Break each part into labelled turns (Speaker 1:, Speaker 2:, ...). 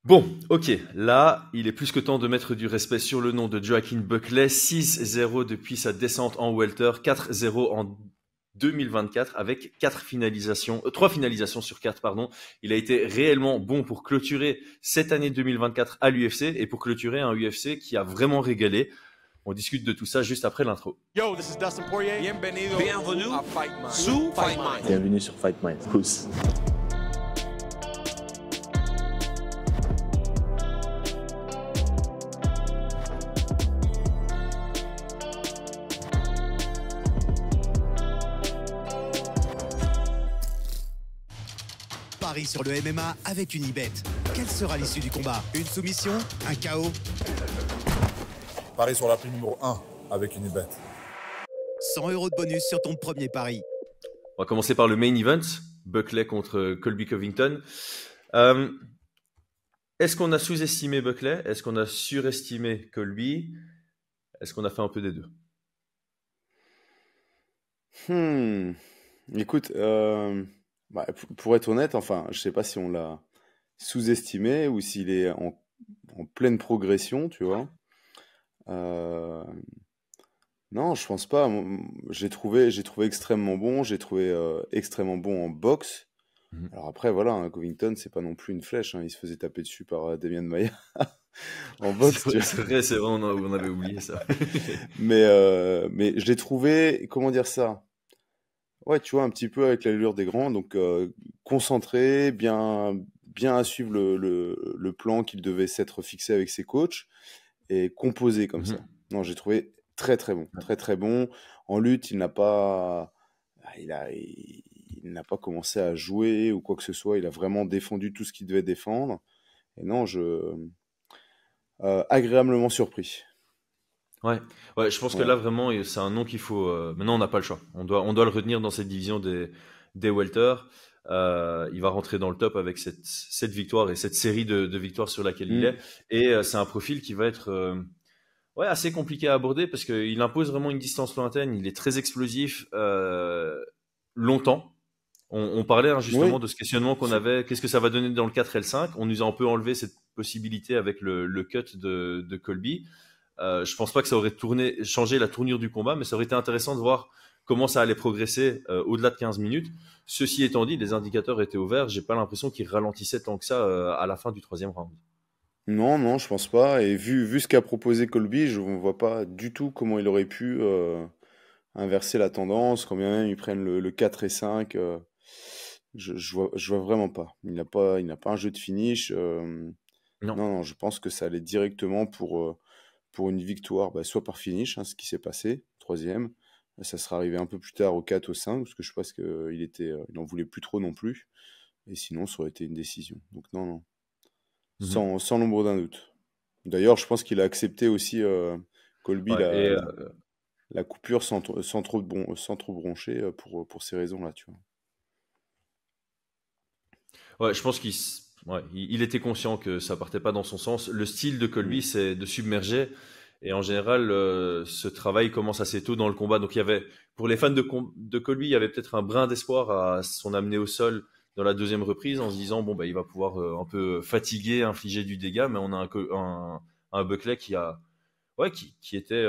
Speaker 1: Bon, ok, là, il est plus que temps de mettre du respect sur le nom de Joaquin Buckley. 6-0 depuis sa descente en welter, 4-0 en 2024 avec 3 finalisations sur 4, pardon. Il a été réellement bon pour clôturer cette année 2024 à l'UFC et pour clôturer un UFC qui a vraiment régalé. On discute de tout ça juste après l'intro.
Speaker 2: Yo, this is Dustin Poirier.
Speaker 3: Bienvenue
Speaker 2: à Fight Mind.
Speaker 3: sous Fight Mind.
Speaker 4: Bienvenue sur Fight Mind. Pousse.
Speaker 5: Paris sur le MMA avec Unibet. Quelle sera l'issue du combat? Une soumission? Un KO?
Speaker 6: Paris sur la prime numéro 1 avec Unibet.
Speaker 5: 100 € de bonus sur ton premier pari.
Speaker 1: On va commencer par le main event, Buckley contre Colby Covington. Est-ce qu'on a sous-estimé Buckley? Est-ce qu'on a surestimé Colby? Est-ce qu'on a fait un peu des deux?
Speaker 7: Écoute, pour être honnête, enfin, je sais pas si on l'a sous-estimé ou s'il est en pleine progression, tu vois. Non, je pense pas. J'ai trouvé extrêmement bon. J'ai trouvé extrêmement bon en boxe. Alors après, voilà, hein, Covington, c'est pas non plus une flèche. Hein, il se faisait taper dessus par Demian Maia en boxe.
Speaker 1: C'est vrai, on avait oublié ça.
Speaker 7: mais je l'ai trouvé, comment dire ça? Ouais, tu vois, un petit peu avec l'allure des grands, donc concentré, bien à suivre le plan qu'il devait s'être fixé avec ses coachs et composé comme ça. Non, j'ai trouvé très très bon, très très bon. En lutte, il n'a pas commencé à jouer ou quoi que ce soit. Il a vraiment défendu tout ce qu'il devait défendre. Et non, agréablement surpris.
Speaker 1: Ouais, je pense que là vraiment c'est un nom qu'il faut. Maintenant on n'a pas le choix. On doit le retenir dans cette division des welter. Il va rentrer dans le top avec cette victoire et cette série de victoires sur laquelle il est. Et c'est un profil qui va être assez compliqué à aborder parce qu'il impose vraiment une distance lointaine. Il est très explosif longtemps. On parlait justement de ce questionnement qu'on avait. Qu'est-ce que ça va donner dans le 4 et le 5? On nous a un peu enlevé cette possibilité avec le cut de Colby. Je pense pas que ça aurait changé la tournure du combat, mais ça aurait été intéressant de voir comment ça allait progresser au-delà de 15 minutes. Ceci étant dit, les indicateurs étaient ouverts. J'ai pas l'impression qu'il ralentissait tant que ça à la fin du 3e round.
Speaker 7: Non, je pense pas. Et vu ce qu'a proposé Colby, je ne vois pas du tout comment il aurait pu inverser la tendance, quand bien même ils prennent le 4 et 5. Je vois vraiment pas. Il n'a pas un jeu de finish. Non, je pense que ça allait directement pour une victoire, soit par finish, hein, ce qui s'est passé, 3e. Ça sera arrivé un peu plus tard au 4, au 5, parce que je pense qu'il n'en voulait plus trop non plus. Et sinon, ça aurait été une décision. Donc non. Sans l'ombre d'un doute. D'ailleurs, je pense qu'il a accepté aussi, Colby, la coupure sans trop broncher pour ces raisons-là, tu vois.
Speaker 1: Ouais, je pense qu'il était conscient que ça partait pas dans son sens. Le style de Colby, c'est de submerger. Et en général, ce travail commence assez tôt dans le combat. Donc, pour les fans de Colby, il y avait peut-être un brin d'espoir à son amener au sol dans la 2e reprise en se disant, il va pouvoir un peu fatiguer, infliger du dégât. Mais on a un Buckley qui était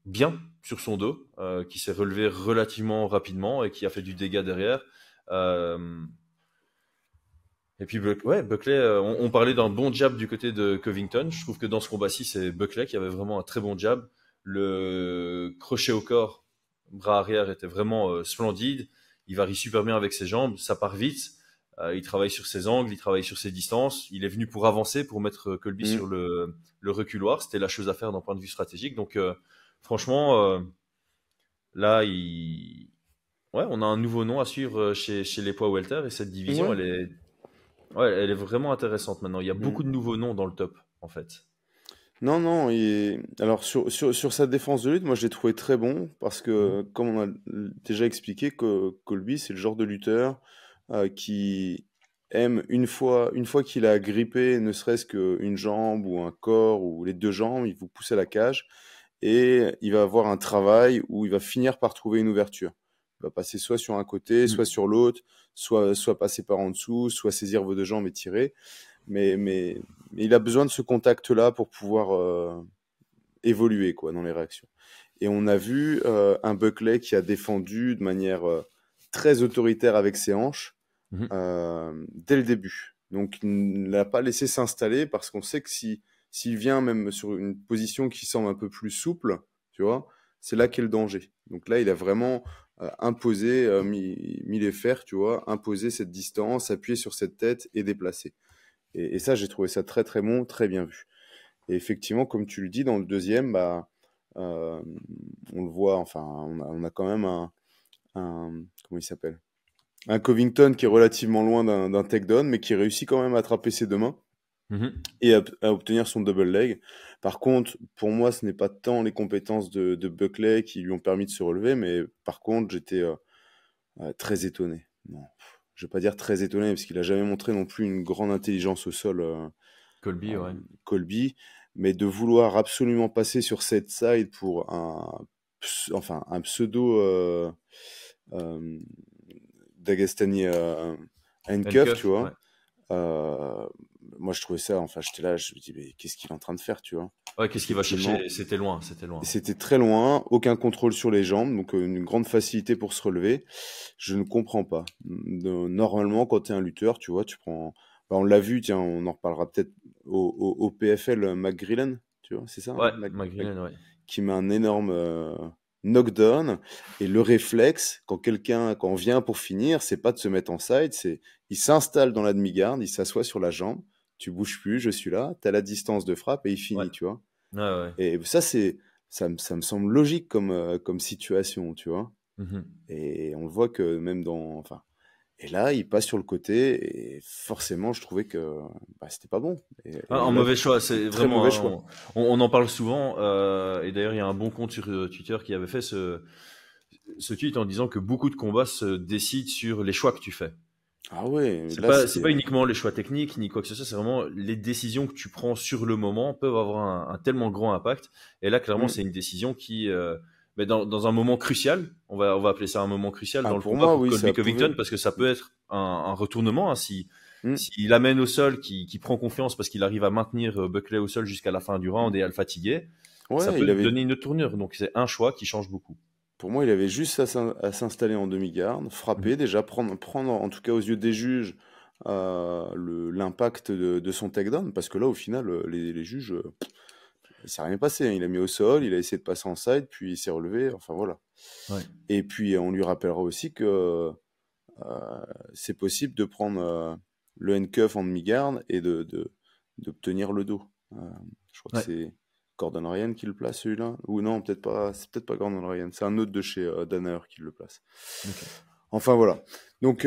Speaker 1: bien sur son dos, qui s'est relevé relativement rapidement et qui a fait du dégât derrière. Et puis Buckley, on parlait d'un bon jab du côté de Covington. Je trouve que dans ce combat-ci, c'est Buckley qui avait vraiment un très bon jab. Le crochet au corps, bras arrière, était vraiment splendide. Il varie super bien avec ses jambes, ça part vite. Il travaille sur ses angles, il travaille sur ses distances. Il est venu pour avancer, pour mettre Colby sur le reculoir. C'était la chose à faire d'un point de vue stratégique. Donc franchement, là, on a un nouveau nom à suivre chez les poids welter. Et cette division, elle est vraiment intéressante maintenant. Il y a beaucoup de nouveaux noms dans le top, en fait.
Speaker 7: Non. Alors, sur sa défense de lutte, moi, je l'ai trouvé très bon parce que, comme on a déjà expliqué, que Colby, c'est le genre de lutteur qui aime, une fois qu'il a grippé ne serait-ce qu'une jambe ou un corps ou les 2 jambes, il vous pousse à la cage et il va avoir un travail où il va finir par trouver une ouverture. Il va passer soit sur un côté, soit sur l'autre, soit passer par en dessous, soit saisir vos 2 jambes et tirer. Mais il a besoin de ce contact-là pour pouvoir évoluer quoi, dans les réactions. Et on a vu un Buckley qui a défendu de manière très autoritaire avec ses hanches
Speaker 1: Mhm.
Speaker 7: dès le début. Donc il ne l'a pas laissé s'installer parce qu'on sait que s'il vient même sur une position qui semble un peu plus souple, tu vois, c'est là qu'est le danger. Donc là, il a vraiment imposé, mis les fers, tu vois, imposé cette distance, appuyé sur cette tête et déplacé. Et ça, j'ai trouvé ça très très bon, très bien vu. Et effectivement, comme tu le dis, dans le deuxième, bah, euh, on le voit, enfin, on a quand même comment il s'appelle? Un Covington qui est relativement loin d'un takedown, mais qui réussit quand même à attraper ses deux mains
Speaker 1: Mhm.
Speaker 7: et à obtenir son double leg. Par contre, pour moi, ce n'est pas tant les compétences de Buckley qui lui ont permis de se relever, mais par contre, j'étais très étonné. Non, je vais pas dire très étonné, parce qu'il a jamais montré non plus une grande intelligence au sol,
Speaker 1: Colby, ouais.
Speaker 7: Colby, mais de vouloir absolument passer sur cette side pour enfin, un pseudo euh, Dagestani handcuff, tu
Speaker 1: Handcuff, ouais.
Speaker 7: vois. Euh, Moi, je trouvais ça, enfin, j'étais là, je me dis, mais qu'est-ce qu'il est en train de faire, tu vois?
Speaker 1: Ouais, qu'est-ce qu'il va
Speaker 7: Effectivement,
Speaker 1: chercher? C'était loin, c'était loin.
Speaker 7: c'était très loin, aucun contrôle sur les jambes, donc une grande facilité pour se relever. Je ne comprends pas. Normalement, quand tu es un lutteur, tu vois, tu prends. Bah, on l'a vu, tiens, on en reparlera peut-être au PFL, McGrillen, tu vois, c'est ça, hein,
Speaker 1: Ouais, McGrillen, ouais.
Speaker 7: qui met un énorme knockdown. Et le réflexe, quand on vient pour finir, c'est pas de se mettre en side, c'est il s'installe dans la demi-garde, il s'assoit sur la jambe, tu bouges plus, je suis là, tu as la distance de frappe et il
Speaker 1: Ouais,
Speaker 7: finit, tu vois.
Speaker 1: ouais, ouais.
Speaker 7: Et ça me semble logique comme situation, tu vois.
Speaker 1: Mhm.
Speaker 7: Et on le voit que même enfin, et là, il passe sur le côté et forcément, je trouvais que bah, c'était pas bon. Et
Speaker 1: Ah,
Speaker 7: on
Speaker 1: un
Speaker 7: l'a
Speaker 1: mauvais
Speaker 7: vu.
Speaker 1: choix, c'est
Speaker 7: Très
Speaker 1: vraiment,
Speaker 7: mauvais
Speaker 1: hein,
Speaker 7: choix.
Speaker 1: on en parle souvent, et d'ailleurs il y a un bon compte sur Twitter qui avait fait ce tweet en disant que beaucoup de combats se décident sur les choix que tu fais.
Speaker 7: Ah ouais,
Speaker 1: C'est
Speaker 7: là,
Speaker 1: pas, c'est
Speaker 7: c'était.
Speaker 1: pas uniquement les choix techniques ni quoi que ce soit, c'est vraiment les décisions que tu prends sur le moment peuvent avoir un tellement grand impact. Et là, clairement,
Speaker 7: Hmm.
Speaker 1: c'est une décision qui, mais dans un moment crucial, on va appeler ça un moment crucial
Speaker 7: Ah,
Speaker 1: dans le
Speaker 7: pour
Speaker 1: combat
Speaker 7: moi,
Speaker 1: pour
Speaker 7: oui,
Speaker 1: Colby
Speaker 7: ça pouvait.
Speaker 1: Covington, parce que ça peut être un retournement, hein,
Speaker 7: Hmm.
Speaker 1: s'il amène au sol, qui prend confiance parce qu'il arrive à maintenir Buckley au sol jusqu'à la fin du round et à le fatiguer, ça
Speaker 7: Ouais,
Speaker 1: peut donner une autre tournure. Donc c'est un choix qui change beaucoup.
Speaker 7: pour moi, il avait juste à s'installer en demi-garde,
Speaker 1: Mhm.
Speaker 7: frapper, déjà prendre, en tout cas aux yeux des juges, l'impact de son takedown, parce que là, au final, les juges, il s'est rien passé, hein. Il a mis au sol, il a essayé de passer en side, puis il s'est relevé, enfin voilà.
Speaker 1: Ouais.
Speaker 7: Et puis, on lui rappellera aussi que c'est possible de prendre le handcuff en demi-garde et d'obtenir le dos. Euh, je crois que
Speaker 1: Ouais.
Speaker 7: c'est Gordon Ryan qui le place celui-là. Ou non, peut-être pas. C'est peut-être pas Gordon Ryan. C'est un autre de chez Danaher qui le place.
Speaker 1: Ok.
Speaker 7: Enfin voilà. Donc,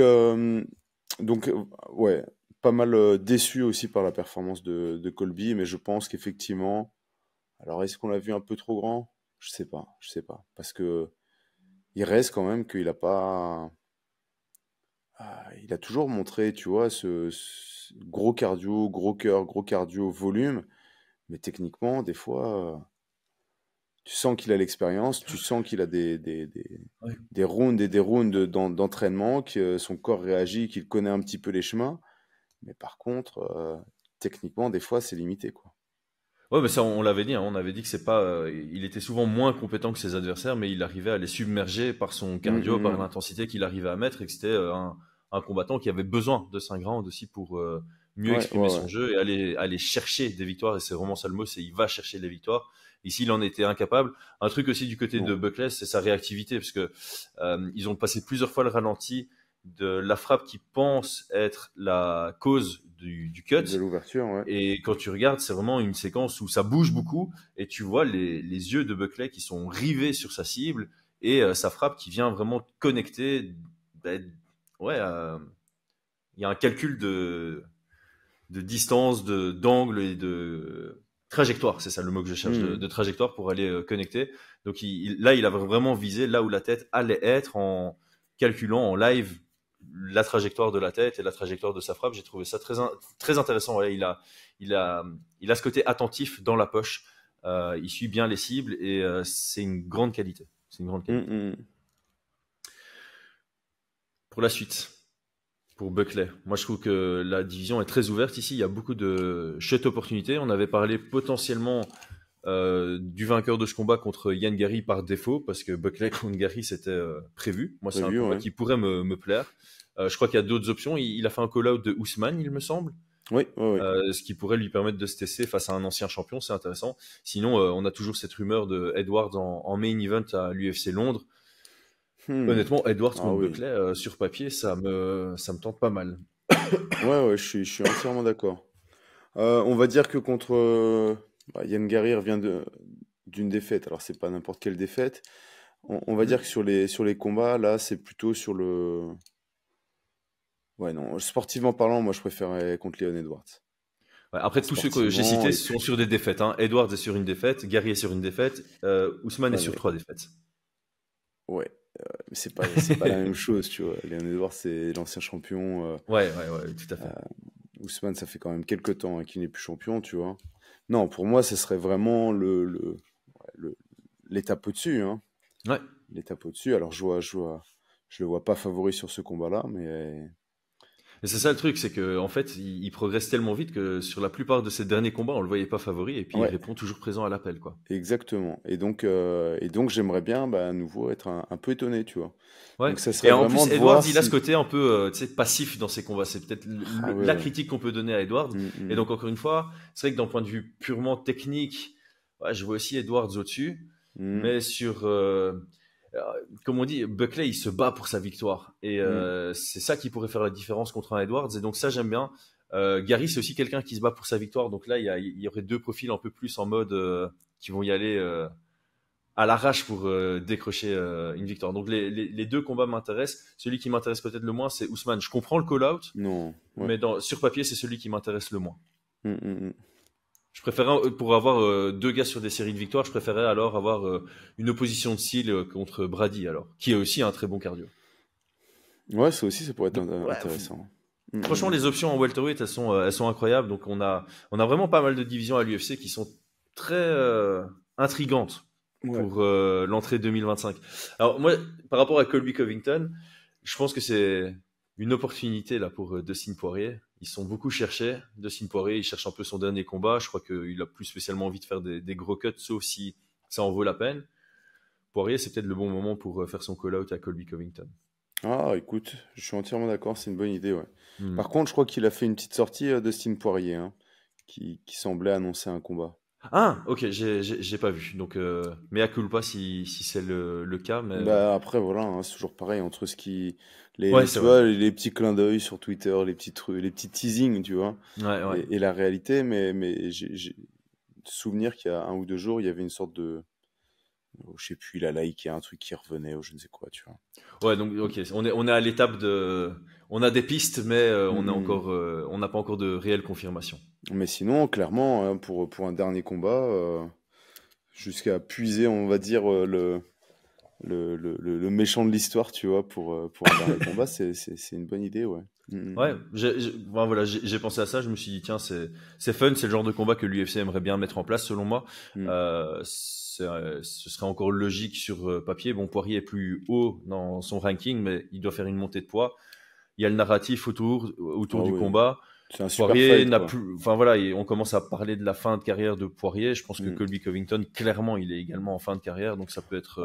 Speaker 7: ouais, pas mal déçu aussi par la performance de Colby, mais je pense qu'effectivement. Alors, est-ce qu'on l'a vu un peu trop grand? Je sais pas, parce que il reste quand même qu'il a pas. Il a toujours montré, tu vois, ce gros cardio, gros cœur, gros cardio, volume. Mais techniquement, des fois, tu sens qu'il a l'expérience, tu sens qu'il a
Speaker 1: Ouais.
Speaker 7: des rounds et des rounds d'entraînement, que son corps réagit, qu'il connaît un petit peu les chemins. Mais par contre, techniquement, des fois, c'est limité, quoi.
Speaker 1: Ouais, mais ça, on l'avait dit, hein, on avait dit que c'est pas, il était souvent moins compétent que ses adversaires, mais il arrivait à les submerger par son
Speaker 7: Hum,
Speaker 1: cardio,
Speaker 7: hum,
Speaker 1: par
Speaker 7: hum.
Speaker 1: l'intensité qu'il arrivait à mettre, et que c'était un combattant qui avait besoin de 5 rounds aussi pour mieux
Speaker 7: Ouais,
Speaker 1: exprimer
Speaker 7: ouais,
Speaker 1: son
Speaker 7: ouais.
Speaker 1: jeu et aller chercher des victoires. Et c'est vraiment ça le mot, c'est il va chercher des victoires. Ici, il en était incapable. Un truc aussi du côté de
Speaker 7: Non.
Speaker 1: Buckley, c'est sa réactivité, parce que ils ont passé plusieurs fois le ralenti de la frappe qui pense être la cause du cut.
Speaker 7: De l'ouverture, ouais.
Speaker 1: Et quand tu regardes, c'est vraiment une séquence où ça bouge beaucoup et tu vois les yeux de Buckley qui sont rivés sur sa cible et sa frappe qui vient vraiment connecter. Ben, ouais, il y a un calcul de distance, d'angle et de trajectoire. C'est ça le mot que je cherche,
Speaker 7: Hum,
Speaker 1: de trajectoire pour aller connecter. Donc là, il a vraiment visé là où la tête allait être en calculant en live la trajectoire de la tête et la trajectoire de sa frappe. J'ai trouvé ça très intéressant. Ouais, il a ce côté attentif dans la poche. Il suit bien les cibles et c'est une grande qualité. C'est une grande
Speaker 7: hum,
Speaker 1: qualité.
Speaker 7: hum.
Speaker 1: Pour la suite. pour Buckley. Moi, je trouve que la division est très ouverte ici. Il y a beaucoup de chouettes opportunités. On avait parlé potentiellement du vainqueur de ce combat contre Ian Gary par défaut, parce que Buckley contre Gary, c'était prévu. Moi, c'est un combat qui pourrait me plaire. Je crois qu'il y a d'autres options. Il a fait un call-out de Ousmane, il me semble.
Speaker 7: Oui.
Speaker 1: Ce qui pourrait lui permettre de se tester face à un ancien champion, c'est intéressant. Sinon, on a toujours cette rumeur de Edwards en main event à l'UFC Londres. Honnêtement, Edwards contre Buckley, sur papier, ça me tente pas mal.
Speaker 7: Ouais, je suis entièrement d'accord. On va dire que contre Ian Gary revient d'une défaite. Alors, c'est pas n'importe quelle défaite. On va dire que sur les combats, là, c'est plutôt sur le... Ouais, non, sportivement parlant, moi, je préférais contre Leon Edwards.
Speaker 1: Ouais, après, tous ceux que j'ai cités sont sur des défaites. Hein. Edwards est sur une défaite, Gary est sur une défaite, Ousmane est sur 3 défaites.
Speaker 7: Ouais. Mais c'est pas la même chose, tu vois. Leon Edwards, c'est l'ancien champion.
Speaker 1: Ouais, tout à fait.
Speaker 7: Ousmane, ça fait quand même quelques temps qu'il n'est plus champion, tu vois. Non, pour moi, ce serait vraiment l'étape au-dessus. Hein.
Speaker 1: Ouais.
Speaker 7: L'étape au-dessus. Alors, je le vois pas favori sur ce combat-là, mais...
Speaker 1: Et c'est ça le truc, c'est qu'en fait, il progresse tellement vite que sur la plupart de ses derniers combats, on le voyait pas favori, et puis il répond toujours présent à l'appel, quoi.
Speaker 7: Exactement. Et donc j'aimerais bien, à nouveau, être un peu étonné, tu vois.
Speaker 1: Ouais.
Speaker 7: Donc, ça serait
Speaker 1: et en
Speaker 7: vraiment
Speaker 1: plus, Edwards, il a ce côté un peu passif dans ses combats. C'est peut-être la critique qu'on peut donner à Edwards. Et donc, encore une fois, c'est vrai que d'un point de vue purement technique, je vois aussi Edwards au-dessus. Mais sur... comme on dit, Buckley, il se bat pour sa victoire. Et c'est ça qui pourrait faire la différence contre un Edwards. Et donc ça, j'aime bien. Gary, c'est aussi quelqu'un qui se bat pour sa victoire. Donc là, il y aurait deux profils un peu plus en mode qui vont y aller à l'arrache pour décrocher une victoire. Donc les deux combats m'intéressent. Celui qui m'intéresse peut-être le moins, c'est Ousmane. Je comprends le call-out, mais sur papier, c'est celui qui m'intéresse le moins. Je préférais, pour avoir deux gars sur des séries de victoires, je préférais alors avoir une opposition de style contre Brady, alors, qui est aussi un très bon cardio.
Speaker 7: Ouais, ça aussi, ça pourrait être intéressant.
Speaker 1: Franchement, les options en welterweight, elles sont incroyables. Donc, on a vraiment pas mal de divisions à l'UFC qui sont très intrigantes pour l'entrée 2025. Alors, moi, par rapport à Colby Covington, je pense que c'est une opportunité là pour Dustin Poirier. Ils sont beaucoup cherchés. Dustin Poirier, il cherche un peu son dernier combat. Je crois qu'il a plus spécialement envie de faire des gros cuts, sauf si ça en vaut la peine. Poirier, c'est peut-être le bon moment pour faire son call-out à Colby Covington.
Speaker 7: Ah, écoute, je suis entièrement d'accord, c'est une bonne idée, ouais. Par contre, je crois qu'il a fait une petite sortie, Dustin Poirier, qui semblait annoncer un combat.
Speaker 1: Ah, ok, j'ai pas vu. Donc, mea culpa si c'est le cas. Mais...
Speaker 7: après, voilà, c'est toujours pareil, entre ce qui... tu vois, les petits clins d'œil sur Twitter, les petits teasings, tu vois, et la réalité, mais j'ai souvenir qu'il y a 1 ou 2 jours, il y avait une sorte de... je sais plus, il a liké un truc qui revenait ou je ne sais quoi, tu vois.
Speaker 1: Ouais, donc ok, on est à l'étape de... On a des pistes, mais on n'a pas encore de réelle confirmation.
Speaker 7: Mais sinon, clairement, pour un dernier combat, jusqu'à puiser, on va dire, le méchant de l'histoire, tu vois, pour un dernier combat, c'est une bonne idée, ouais.
Speaker 1: Ouais, j'ai pensé à ça, je me suis dit, tiens, c'est fun, c'est le genre de combat que l'UFC aimerait bien mettre en place, selon moi. Ce serait encore logique sur papier. Bon, Poirier est plus haut dans son ranking, mais il doit faire une montée de poids. Il y a le narratif autour du combat.
Speaker 7: C'est un super
Speaker 1: Poirier
Speaker 7: fight,
Speaker 1: n'a
Speaker 7: quoi.
Speaker 1: plus. Enfin voilà, on commence à parler de la fin de carrière de Poirier. Je pense que Colby Covington, clairement, il est également en fin de carrière, donc ça peut être.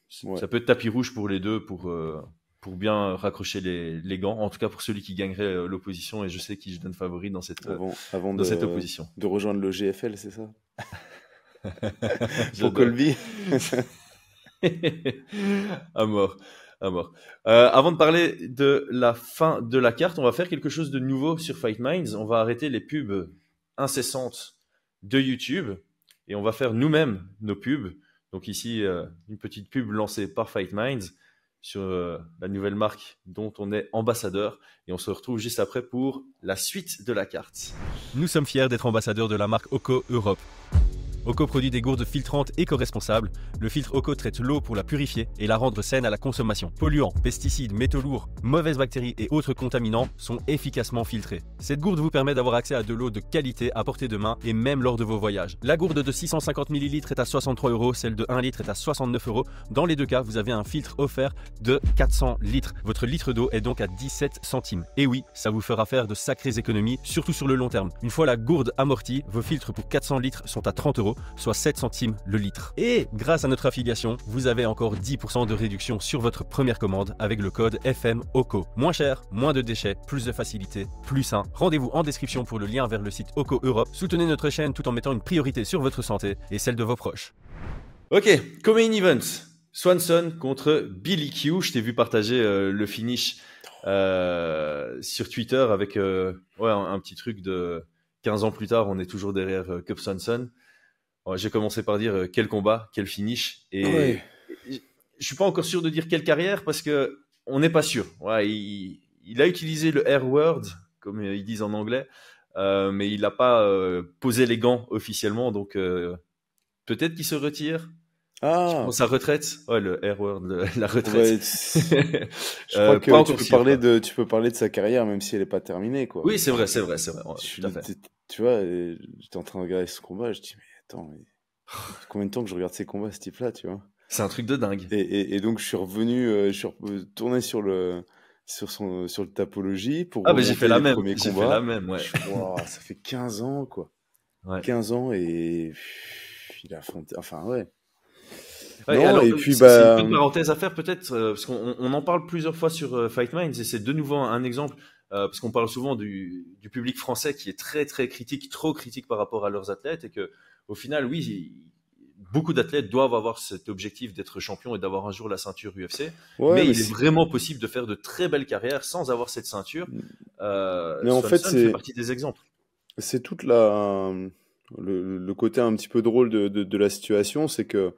Speaker 1: Ça peut être tapis rouge pour les deux pour bien raccrocher les gants. En tout cas pour celui qui gagnerait l'opposition, et je sais qui je donne favori dans cette cette opposition.
Speaker 7: De rejoindre le GFL, c'est ça? Pour Colby.
Speaker 1: À mort. Avant de parler de la fin de la carte, on va faire quelque chose de nouveau sur Fight Minds. On va arrêter les pubs incessantes de YouTube et on va faire nous-mêmes nos pubs. Donc ici, une petite pub lancée par Fight Minds sur la nouvelle marque dont on est ambassadeur. Et on se retrouve juste après pour la suite de la carte. Nous sommes fiers d'être ambassadeurs de la marque Oko Europe.
Speaker 2: Oko produit des gourdes filtrantes éco-responsables. Le filtre Oko traite l'eau pour la purifier et la rendre saine à la consommation. Polluants, pesticides, métaux lourds, mauvaises bactéries et autres contaminants sont efficacement filtrés. Cette gourde vous permet d'avoir accès à de l'eau de qualité à portée de main et même lors de vos voyages. La gourde de 650 ml est à 63 €, celle de 1 litre est à 69 €. Dans les deux cas, vous avez un filtre offert de 400 litres. Votre litre d'eau est donc à 17 centimes. Et oui, ça vous fera faire de sacrées économies, surtout sur le long terme. Une fois la gourde amortie, vos filtres pour 400 litres sont à 30 €, soit 7 centimes le litre. Et grâce à notre affiliation, vous avez encore 10% de réduction sur votre première commande avec le code FMOCO. Moins cher, moins de déchets, plus de facilité, plus sain. Rendez-vous en description pour le lien vers le site Oko Europe. Soutenez notre chaîne tout en mettant une priorité sur votre santé et celle de vos proches.
Speaker 1: Ok, co-main event. Swanson contre Billy Q. Je t'ai vu partager le finish sur Twitter avec un petit truc de 15 ans plus tard, on est toujours derrière Cub Swanson. J'ai commencé par dire quel combat, quel finish. Et je suis pas encore sûr de dire quelle carrière parce que on n'est pas sûr. Ouais, il a utilisé le R-word, comme ils disent en anglais, mais il n'a pas posé les gants officiellement. Donc peut-être qu'il se retire.
Speaker 7: Ah,
Speaker 1: Sa retraite. Ouais, le R-word, la retraite.
Speaker 7: ouais, je crois que
Speaker 1: pas
Speaker 7: tu
Speaker 1: encore
Speaker 7: peux
Speaker 1: sûr,
Speaker 7: parler
Speaker 1: quoi.
Speaker 7: tu peux parler de sa carrière même si elle est pas terminée, quoi.
Speaker 1: Oui, c'est vrai. Ouais,
Speaker 7: Je-
Speaker 1: tout à fait.
Speaker 7: Tu vois, j'étais en train de regarder ce combat, je dis mais attends, mais combien de temps que je regarde ces combats, ce type-là, tu vois.
Speaker 1: C'est un truc de dingue.
Speaker 7: Et donc je suis revenu, tourné sur le Tapologie pour
Speaker 1: Ah, ben j'ai
Speaker 7: remonter
Speaker 1: fait la
Speaker 7: les
Speaker 1: même.
Speaker 7: premiers
Speaker 1: J'ai fait la
Speaker 7: combats.
Speaker 1: même, ouais.
Speaker 7: Wow, ça fait 15 ans, quoi.
Speaker 1: Ouais.
Speaker 7: 15 ans et il a affronté, enfin ouais.
Speaker 1: Ouais,
Speaker 7: Non,
Speaker 1: alors,
Speaker 7: et puis
Speaker 1: c'est une
Speaker 7: bah
Speaker 1: bonne parenthèse à faire peut-être, parce qu'on en parle plusieurs fois sur Fight Minds, et c'est de nouveau un exemple, parce qu'on parle souvent du public français qui est très très critique, trop critique par rapport à leurs athlètes, et que au final, oui, beaucoup d'athlètes doivent avoir cet objectif d'être champion et d'avoir un jour la ceinture UFC,
Speaker 7: ouais,
Speaker 1: mais
Speaker 7: mais
Speaker 1: il est vraiment possible de faire de très belles carrières sans avoir cette ceinture.
Speaker 7: mais en fait
Speaker 1: Swanson fait partie des exemples.
Speaker 7: c'est toute le côté un petit peu drôle de la situation, c'est que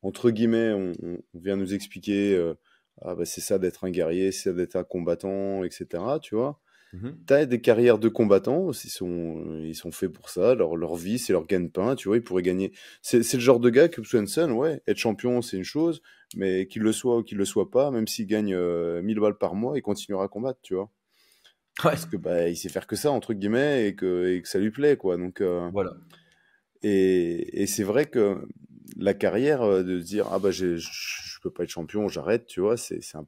Speaker 7: entre guillemets, on vient nous expliquer, ah bah c'est ça d'être un guerrier, c'est ça d'être un combattant, etc. Tu vois.
Speaker 1: Mhm.
Speaker 7: T'as des carrières de combattants, ils sont faits pour ça, leur vie, c'est leur gagne-pain, tu vois, ils pourraient gagner. C'est le genre de gars que Swanson, ouais, être champion, c'est une chose, mais qu'il le soit ou qu'il le soit pas, même s'il gagne 1000 balles par mois, il continuera à combattre, tu vois.
Speaker 1: Ouais,
Speaker 7: Parce que bah il sait faire que ça, entre guillemets, et que ça lui plaît, quoi. Donc
Speaker 1: voilà.
Speaker 7: et c'est vrai que la carrière, de se dire ah bah je peux pas être champion, j'arrête, tu vois, c'est un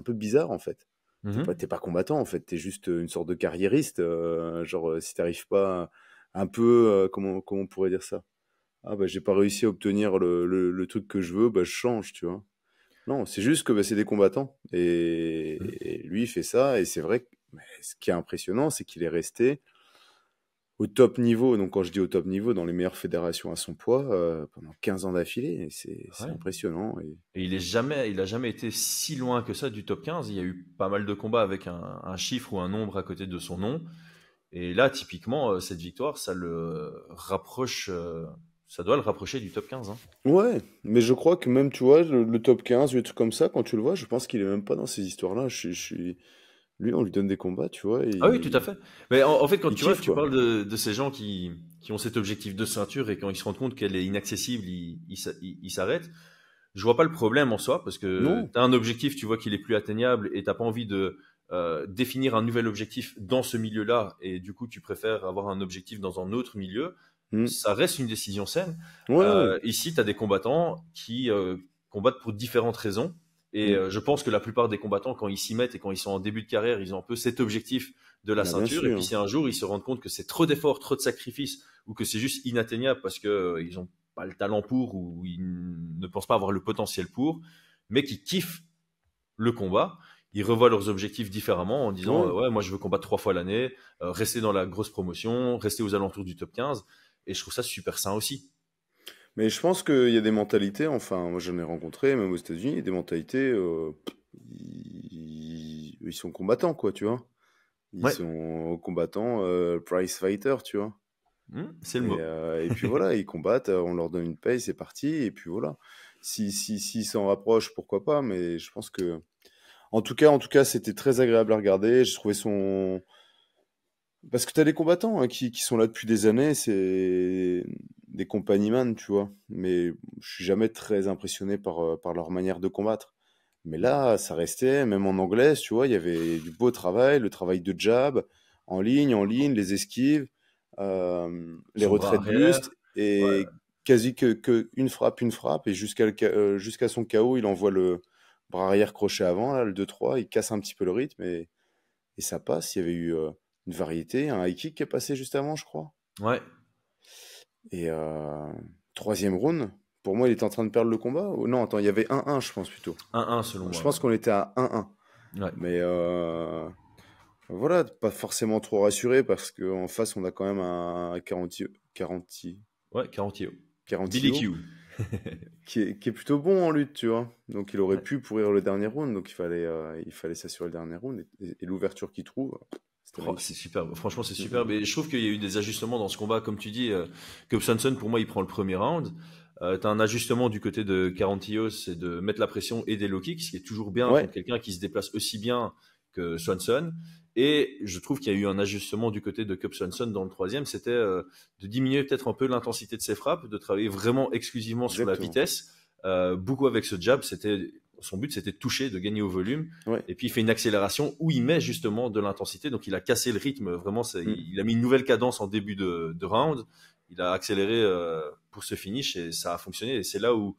Speaker 7: peu bizarre en fait.
Speaker 1: Mhm.
Speaker 7: T'es pas combattant en fait, t'es juste une sorte de carriériste. Genre si t'arrives pas un peu, comment on pourrait dire ça? Ah bah j'ai pas réussi à obtenir le truc que je veux, bah je change, tu vois. Non, c'est juste que bah, c'est des combattants
Speaker 1: Mhm.
Speaker 7: et lui il fait ça et c'est vrai que mais ce qui est impressionnant, c'est qu'il est resté au top niveau. Donc quand je dis au top niveau, dans les meilleures fédérations à son poids pendant 15 ans d'affilée, et c'est
Speaker 1: Ouais.
Speaker 7: impressionnant. Et...
Speaker 1: Et il a jamais été si loin que ça du top 15. Il y a eu pas mal de combats avec un chiffre ou un nombre à côté de son nom. Et là, typiquement, cette victoire, ça le rapproche, ça doit le rapprocher du top 15, hein.
Speaker 7: Ouais, mais je crois que même, tu vois, le top 15 ou des trucs comme ça, quand tu le vois, je pense qu'il est même pas dans ces histoires-là. Lui, on lui donne des combats, tu vois, et
Speaker 1: Ah oui, tout à fait. Mais en fait, quand
Speaker 7: il
Speaker 1: tu vois,
Speaker 7: kiffe,
Speaker 1: tu
Speaker 7: quoi.
Speaker 1: parles de ces gens qui ont cet objectif de ceinture et quand ils se rendent compte qu'elle est inaccessible, ils s'arrêtent. Je vois pas le problème en soi parce que
Speaker 7: Non.
Speaker 1: tu as un objectif, tu vois qu'il est plus atteignable et t'as pas envie de définir un nouvel objectif dans ce milieu-là et du coup tu préfères avoir un objectif dans un autre milieu.
Speaker 7: Hmm.
Speaker 1: Ça reste une décision saine.
Speaker 7: Ouais, ouais.
Speaker 1: Ici, tu as des combattants qui combattent pour différentes raisons. Et
Speaker 7: Hmm.
Speaker 1: je pense que la plupart des combattants, quand ils s'y mettent et quand ils sont en début de carrière, ils ont un peu cet objectif de la
Speaker 7: Bah, bien
Speaker 1: ceinture. Et puis
Speaker 7: sûr.
Speaker 1: si un jour ils se rendent compte que c'est trop d'efforts, trop de sacrifices, ou que c'est juste inatteignable parce que ils ont pas le talent pour, ou ils ne pensent pas avoir le potentiel pour, mais qui kiffent le combat, ils revoient leurs objectifs différemment en disant
Speaker 7: Ouais.
Speaker 1: ouais, moi je veux combattre 3 fois l'année, rester dans la grosse promotion, rester aux alentours du top 15. Et je trouve ça super sain aussi.
Speaker 7: Mais je pense qu'il y a des mentalités, enfin, moi j'en ai rencontré, même aux États-Unis, il y a des mentalités, ils sont combattants, quoi, tu vois. Ils
Speaker 1: Ouais.
Speaker 7: sont combattants, prize fighter, tu vois.
Speaker 1: C'est le mot.
Speaker 7: Et puis voilà, ils combattent, on leur donne une paye, c'est parti, et puis voilà. S'ils s'en rapprochent, pourquoi pas, mais je pense que... En tout cas, c'était très agréable à regarder. J'ai trouvé son... Parce que t'as des combattants hein, qui sont là depuis des années, des compagnieman, tu vois. Mais je suis jamais très impressionné par leur manière de combattre. Mais là, ça restait, même en anglaise, tu vois, il y avait du beau travail, le travail de jab, en ligne, les esquives, les
Speaker 1: Son bras
Speaker 7: retraits de buste,
Speaker 1: arrière. Ouais.
Speaker 7: et quasi que une frappe, et jusqu'à son KO, il envoie le bras arrière crochet avant, là, le 2-3, il casse un petit peu le rythme, et ça passe. Il y avait eu une variété, un high kick qui est passé juste avant, je crois.
Speaker 1: Ouais.
Speaker 7: Et troisième round, pour moi, il était en train de perdre le combat. Non, attends, il y avait 1-1, je pense plutôt.
Speaker 1: 1-1 selon
Speaker 7: Je
Speaker 1: moi.
Speaker 7: pense qu'on était à 1-1.
Speaker 1: Ouais.
Speaker 7: Mais voilà, pas forcément trop rassuré parce qu'en face, on a quand même un 40,
Speaker 1: Ouais, 40 Billy
Speaker 7: 40
Speaker 1: Q.
Speaker 7: qui est plutôt bon en lutte, tu vois. Donc il aurait
Speaker 1: Ouais.
Speaker 7: pu pourrir le dernier round. Donc il fallait s'assurer le dernier round. Et l'ouverture qu'il trouve, c'était
Speaker 1: Oh, c'est
Speaker 7: magnifique.
Speaker 1: superbe. Franchement, c'est
Speaker 7: Mm,
Speaker 1: superbe. Et je trouve qu'il y a eu des ajustements dans ce combat. Comme tu dis, Gustafsson, pour moi, il prend le premier round. Tu as un ajustement du côté de Carantillos, c'est de mettre la pression et des low kicks, ce qui est toujours bien
Speaker 7: Ouais,
Speaker 1: contre quelqu'un qui se déplace aussi bien que Swanson. Et je trouve qu'il y a eu un ajustement du côté de Cub Swanson dans le troisième, c'était de diminuer peut-être un peu l'intensité de ses frappes, de travailler vraiment exclusivement sur la
Speaker 7: exactement.
Speaker 1: vitesse. Beaucoup avec ce jab, son but, c'était de toucher, de gagner au volume.
Speaker 7: Ouais.
Speaker 1: Et puis il fait une accélération où il met justement de l'intensité. Donc il a cassé le rythme. Vraiment,
Speaker 7: Mm.
Speaker 1: il a mis une nouvelle cadence en début de round. Il a accéléré pour ce finish et ça a fonctionné. Et c'est là où